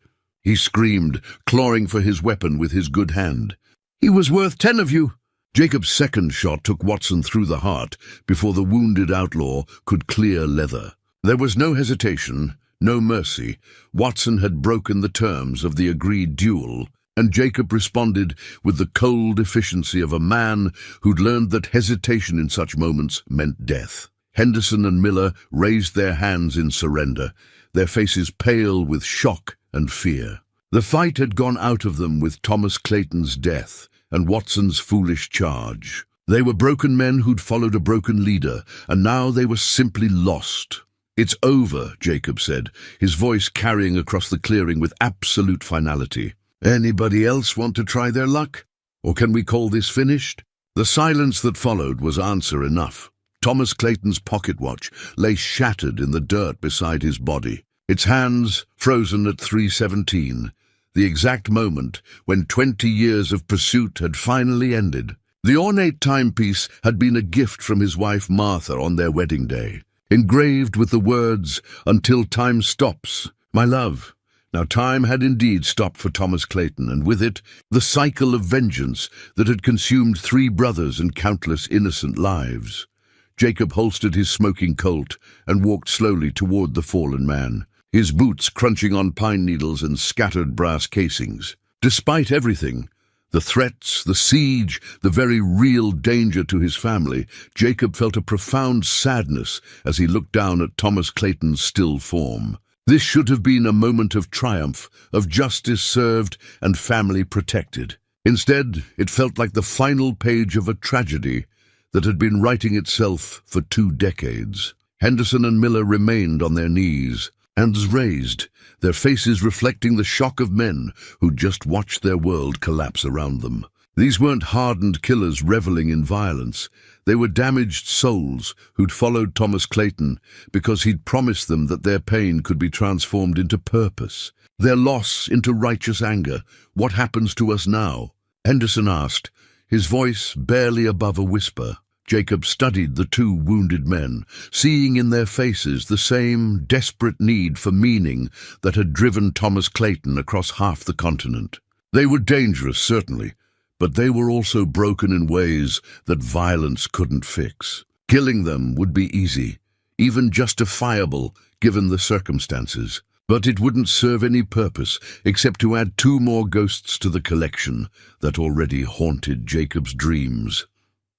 he screamed, clawing for his weapon with his good hand. "He was worth 10 of you." Jacob's second shot took Watson through the heart before the wounded outlaw could clear leather. There was no hesitation, no mercy. Watson had broken the terms of the agreed duel, and Jacob responded with the cold efficiency of a man who'd learned that hesitation in such moments meant death. Henderson and Miller raised their hands in surrender, their faces pale with shock and fear. The fight had gone out of them with Thomas Clayton's death and Watson's foolish charge. They were broken men who'd followed a broken leader, and now they were simply lost. "It's over," Jacob said, his voice carrying across the clearing with absolute finality. "Anybody else want to try their luck? Or can we call this finished?" The silence that followed was answer enough. Thomas Clayton's pocket watch lay shattered in the dirt beside his body, its hands frozen at 3:17, the exact moment when 20 years of pursuit had finally ended. The ornate timepiece had been a gift from his wife Martha on their wedding day, engraved with the words, "Until time stops, my love." Now time had indeed stopped for Thomas Clayton, and with it, the cycle of vengeance that had consumed 3 brothers and countless innocent lives. Jacob holstered his smoking Colt and walked slowly toward the fallen man, his boots crunching on pine needles and scattered brass casings. Despite everything, the threats, the siege, the very real danger to his family, Jacob felt a profound sadness as he looked down at Thomas Clayton's still form. This should have been a moment of triumph, of justice served and family protected. Instead, it felt like the final page of a tragedy that had been writing itself for 2 decades. Henderson and Miller remained on their knees, hands raised, their faces reflecting the shock of men who'd just watched their world collapse around them. These weren't hardened killers reveling in violence. They were damaged souls who'd followed Thomas Clayton because he'd promised them that their pain could be transformed into purpose, their loss into righteous anger. "What happens to us now?" Henderson asked, his voice barely above a whisper. Jacob studied the 2 wounded men, seeing in their faces the same desperate need for meaning that had driven Thomas Clayton across half the continent. They were dangerous, certainly, but they were also broken in ways that violence couldn't fix. Killing them would be easy, even justifiable given the circumstances. But it wouldn't serve any purpose except to add 2 more ghosts to the collection that already haunted Jacob's dreams.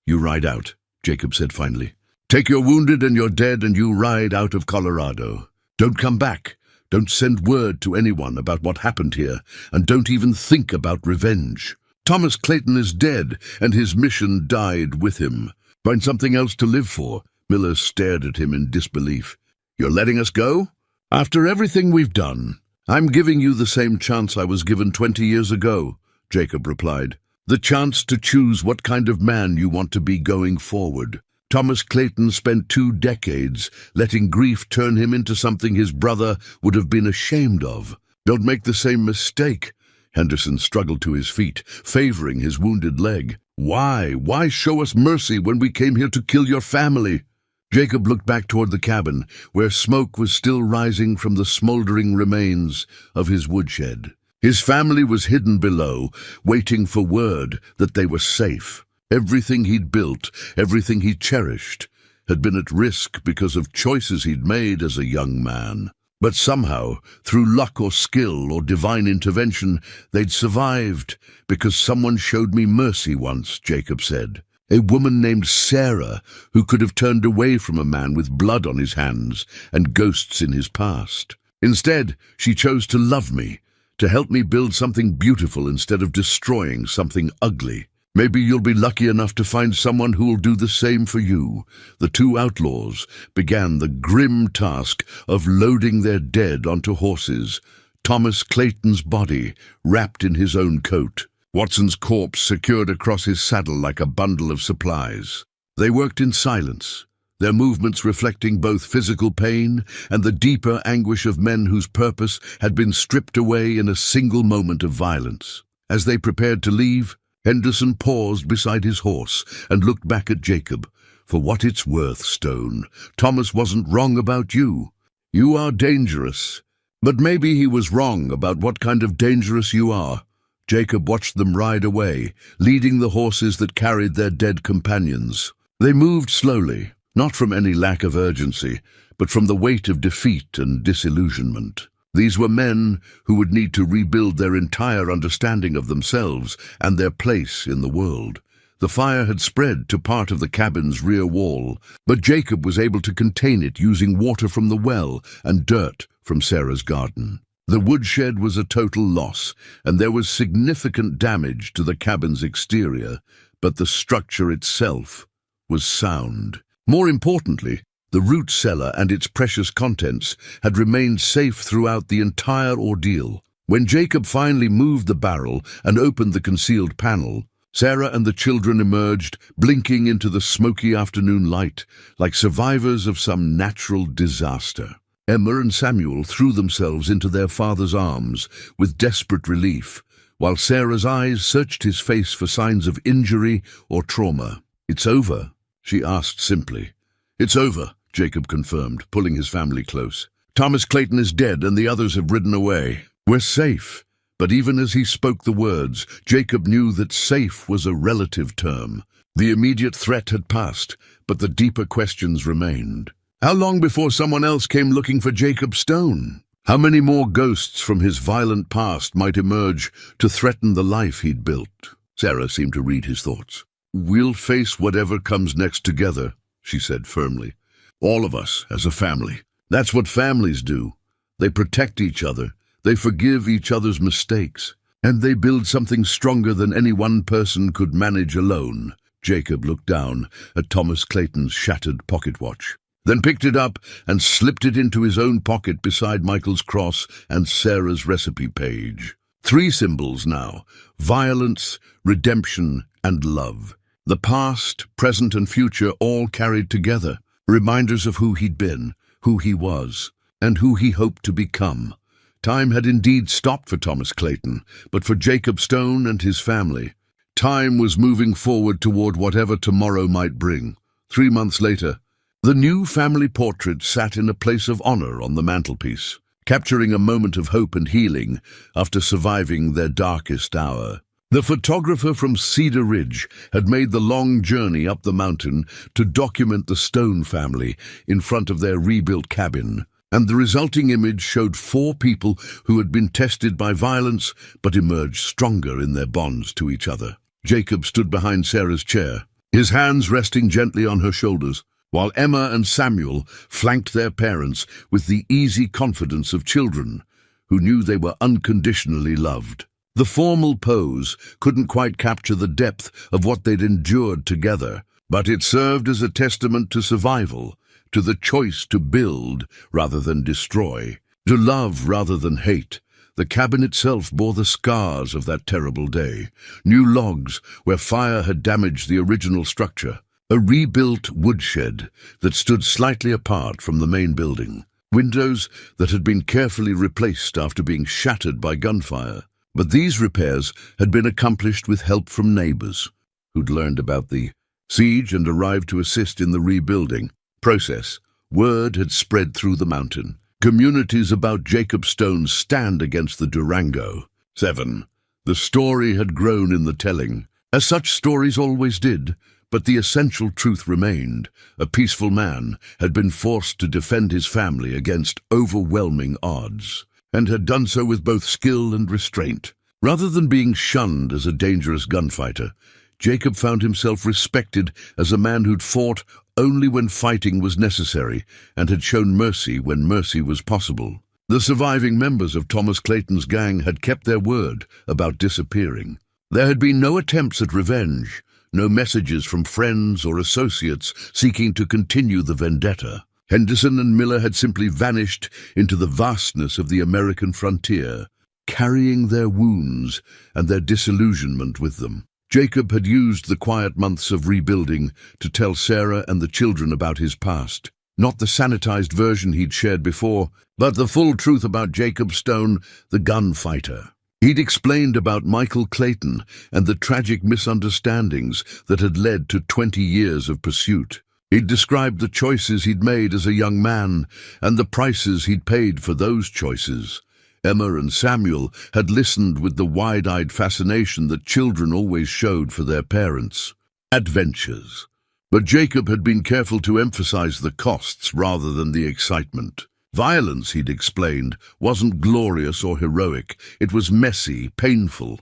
"You ride out," Jacob said finally. "Take your wounded and your dead and you ride out of Colorado. Don't come back. Don't send word to anyone about what happened here, and don't even think about revenge. Thomas Clayton is dead, and his mission died with him. Find something else to live for." Miller stared at him in disbelief. "You're letting us go? After everything we've done, I'm giving you the same chance I was given 20 years ago," Jacob replied. "The chance to choose what kind of man you want to be going forward. Thomas Clayton spent 2 decades letting grief turn him into something his brother would have been ashamed of. Don't make the same mistake." Henderson struggled to his feet, favoring his wounded leg. Why? Why show us mercy when we came here to kill your family?" Jacob looked back toward the cabin, where smoke was still rising from the smoldering remains of his woodshed. His family was hidden below, waiting for word that they were safe. Everything he'd built, everything he cherished, had been at risk because of choices he'd made as a young man. But somehow, through luck or skill or divine intervention, they'd survived because someone showed me mercy once, Jacob said. A woman named Sarah, who could have turned away from a man with blood on his hands and ghosts in his past. Instead, she chose to love me, to help me build something beautiful instead of destroying something ugly. Maybe you'll be lucky enough to find someone who'll do the same for you. The 2 outlaws began the grim task of loading their dead onto horses, Thomas Clayton's body wrapped in his own coat, Watson's corpse secured across his saddle like a bundle of supplies. They worked in silence, their movements reflecting both physical pain and the deeper anguish of men whose purpose had been stripped away in a single moment of violence. As they prepared to leave, Henderson paused beside his horse and looked back at Jacob. "For what it's worth, Stone, Thomas wasn't wrong about you. You are dangerous, But maybe he was wrong about what kind of dangerous you are. Jacob watched them ride away, leading the horses that carried their dead companions. They moved slowly, not from any lack of urgency, but from the weight of defeat and disillusionment. These were men who would need to rebuild their entire understanding of themselves and their place in the world. The fire had spread to part of the cabin's rear wall, but Jacob was able to contain it using water from the well and dirt from Sarah's garden. The woodshed was a total loss, and there was significant damage to the cabin's exterior, but the structure itself was sound. More importantly, the root cellar and its precious contents had remained safe throughout the entire ordeal. When Jacob finally moved the barrel and opened the concealed panel, Sarah and the children emerged, blinking into the smoky afternoon light, like survivors of some natural disaster. Emma and Samuel threw themselves into their father's arms with desperate relief, while Sarah's eyes searched his face for signs of injury or trauma. "It's over?" she asked simply. "It's over," Jacob confirmed, pulling his family close. "Thomas Clayton is dead and the others have ridden away. We're safe." But even as he spoke the words, Jacob knew that safe was a relative term. The immediate threat had passed, but the deeper questions remained. How long before someone else came looking for Jacob Stone? How many more ghosts from his violent past might emerge to threaten the life he'd built? Sarah seemed to read his thoughts. "We'll face whatever comes next together," she said firmly. "All of us, as a family. That's what families do. They protect each other. They forgive each other's mistakes. And they build something stronger than any one person could manage alone." Jacob looked down at Thomas Clayton's shattered pocket watch, then picked it up and slipped it into his own pocket beside Michael's cross and Sarah's recipe page. 3 symbols now: violence, redemption, and love. The past, present, and future all carried together, reminders of who he'd been, who he was, and who he hoped to become. Time had indeed stopped for Thomas Clayton, but for Jacob Stone and his family, time was moving forward toward whatever tomorrow might bring. 3 months later, the new family portrait sat in a place of honor on the mantelpiece, capturing a moment of hope and healing after surviving their darkest hour. The photographer from Cedar Ridge had made the long journey up the mountain to document the Stone family in front of their rebuilt cabin, and the resulting image showed 4 people who had been tested by violence but emerged stronger in their bonds to each other. Jacob stood behind Sarah's chair, his hands resting gently on her shoulders, while Emma and Samuel flanked their parents with the easy confidence of children who knew they were unconditionally loved. The formal pose couldn't quite capture the depth of what they'd endured together, but it served as a testament to survival, to the choice to build rather than destroy, to love rather than hate. The cabin itself bore the scars of that terrible day: new logs where fire had damaged the original structure, a rebuilt woodshed that stood slightly apart from the main building, windows that had been carefully replaced after being shattered by gunfire. But these repairs had been accomplished with help from neighbors who'd learned about the siege and arrived to assist in the rebuilding process. Word had spread through the mountain. Communities about Jacob Stone's stand against the Durango. 7. The story had grown in the telling, as such stories always did, but the essential truth remained. A peaceful man had been forced to defend his family against overwhelming odds, and had done so with both skill and restraint. Rather than being shunned as a dangerous gunfighter, Jacob found himself respected as a man who'd fought only when fighting was necessary and had shown mercy when mercy was possible. The surviving members of Thomas Clayton's gang had kept their word about disappearing. There had been no attempts at revenge, no messages from friends or associates seeking to continue the vendetta. Henderson and Miller had simply vanished into the vastness of the American frontier, carrying their wounds and their disillusionment with them. Jacob had used the quiet months of rebuilding to tell Sarah and the children about his past. Not the sanitized version he'd shared before, but the full truth about Jacob Stone, the gunfighter. He'd explained about Michael Clayton and the tragic misunderstandings that had led to 20 years of pursuit. He'd described the choices he'd made as a young man and the prices he'd paid for those choices. Emma and Samuel had listened with the wide-eyed fascination that children always showed for their parents. Adventures. But Jacob had been careful to emphasize the costs rather than the excitement. Violence, he'd explained, wasn't glorious or heroic. It was messy, painful,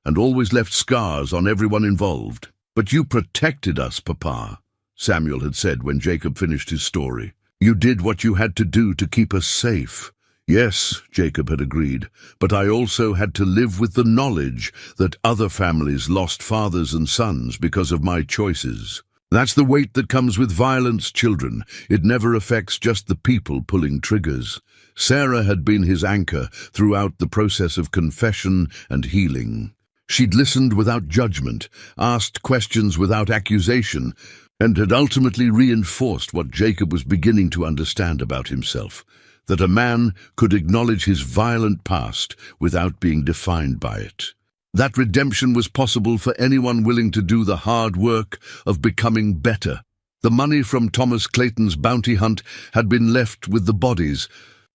and always left scars on everyone involved. "But you protected us, Papa," Samuel had said when Jacob finished his story. "You did what you had to do to keep us safe." "Yes," Jacob had agreed, "but I also had to live with the knowledge that other families lost fathers and sons because of my choices. That's the weight that comes with violence, children. It never affects just the people pulling triggers." Sarah had been his anchor throughout the process of confession and healing. She'd listened without judgment, asked questions without accusation, and had ultimately reinforced what Jacob was beginning to understand about himself, that a man could acknowledge his violent past without being defined by it. That redemption was possible for anyone willing to do the hard work of becoming better. The money from Thomas Clayton's bounty hunt had been left with the bodies,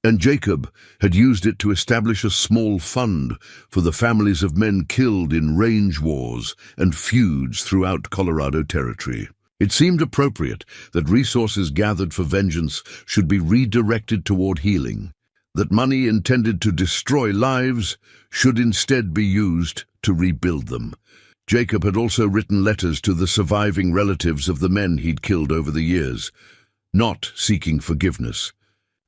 and Jacob had used it to establish a small fund for the families of men killed in range wars and feuds throughout Colorado Territory. It seemed appropriate that resources gathered for vengeance should be redirected toward healing, that money intended to destroy lives should instead be used to rebuild them. Jacob had also written letters to the surviving relatives of the men he'd killed over the years, not seeking forgiveness,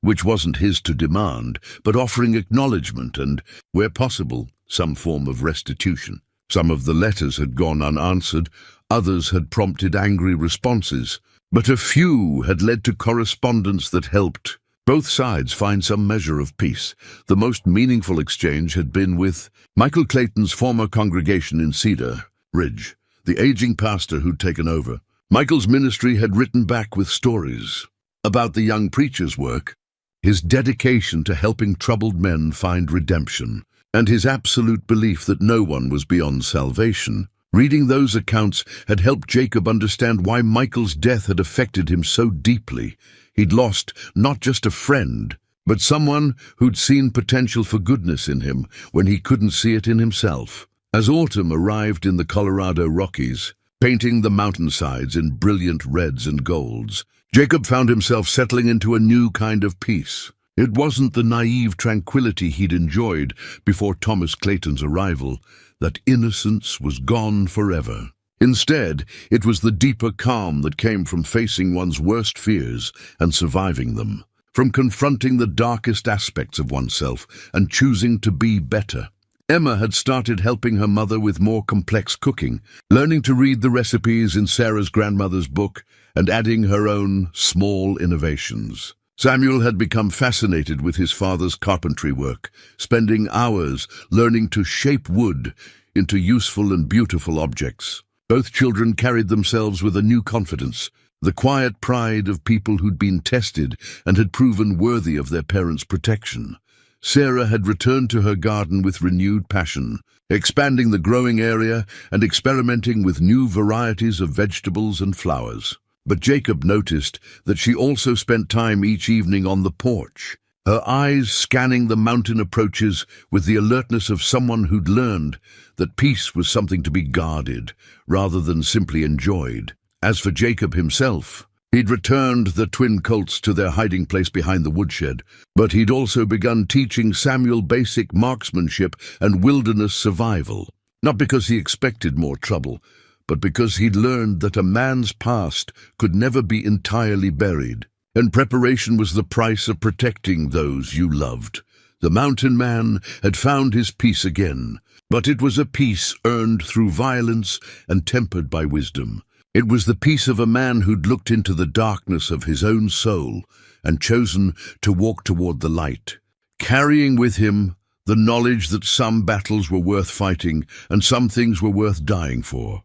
which wasn't his to demand, but offering acknowledgement and, where possible, some form of restitution. Some of the letters had gone unanswered, others had prompted angry responses, but a few had led to correspondence that helped both sides find some measure of peace. The most meaningful exchange had been with Michael Clayton's former congregation in Cedar Ridge, the aging pastor who'd taken over. Michael's ministry had written back with stories about the young preacher's work, his dedication to helping troubled men find redemption, and his absolute belief that no one was beyond salvation. Reading those accounts had helped Jacob understand why Michael's death had affected him so deeply. He'd lost not just a friend, but someone who'd seen potential for goodness in him when he couldn't see it in himself. As autumn arrived in the Colorado Rockies, painting the mountainsides in brilliant reds and golds, Jacob found himself settling into a new kind of peace. It wasn't the naive tranquility he'd enjoyed before Thomas Clayton's arrival. That innocence was gone forever. Instead, it was the deeper calm that came from facing one's worst fears and surviving them, from confronting the darkest aspects of oneself and choosing to be better. Emma had started helping her mother with more complex cooking, learning to read the recipes in Sarah's grandmother's book and adding her own small innovations. Samuel had become fascinated with his father's carpentry work, spending hours learning to shape wood into useful and beautiful objects. Both children carried themselves with a new confidence, the quiet pride of people who'd been tested and had proven worthy of their parents' protection. Sarah had returned to her garden with renewed passion, expanding the growing area and experimenting with new varieties of vegetables and flowers. But Jacob noticed that she also spent time each evening on the porch, her eyes scanning the mountain approaches with the alertness of someone who'd learned that peace was something to be guarded rather than simply enjoyed. As for Jacob himself, he'd returned the twin colts to their hiding place behind the woodshed, but he'd also begun teaching Samuel basic marksmanship and wilderness survival, not because he expected more trouble, but because he'd learned that a man's past could never be entirely buried, and preparation was the price of protecting those you loved. The mountain man had found his peace again, but it was a peace earned through violence and tempered by wisdom. It was the peace of a man who'd looked into the darkness of his own soul and chosen to walk toward the light, carrying with him the knowledge that some battles were worth fighting and some things were worth dying for.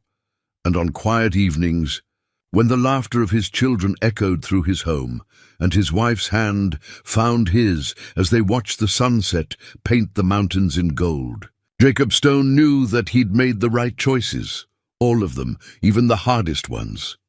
And on quiet evenings, when the laughter of his children echoed through his home, and his wife's hand found his as they watched the sunset paint the mountains in gold, Jacob Stone knew that he'd made the right choices, all of them, even the hardest ones.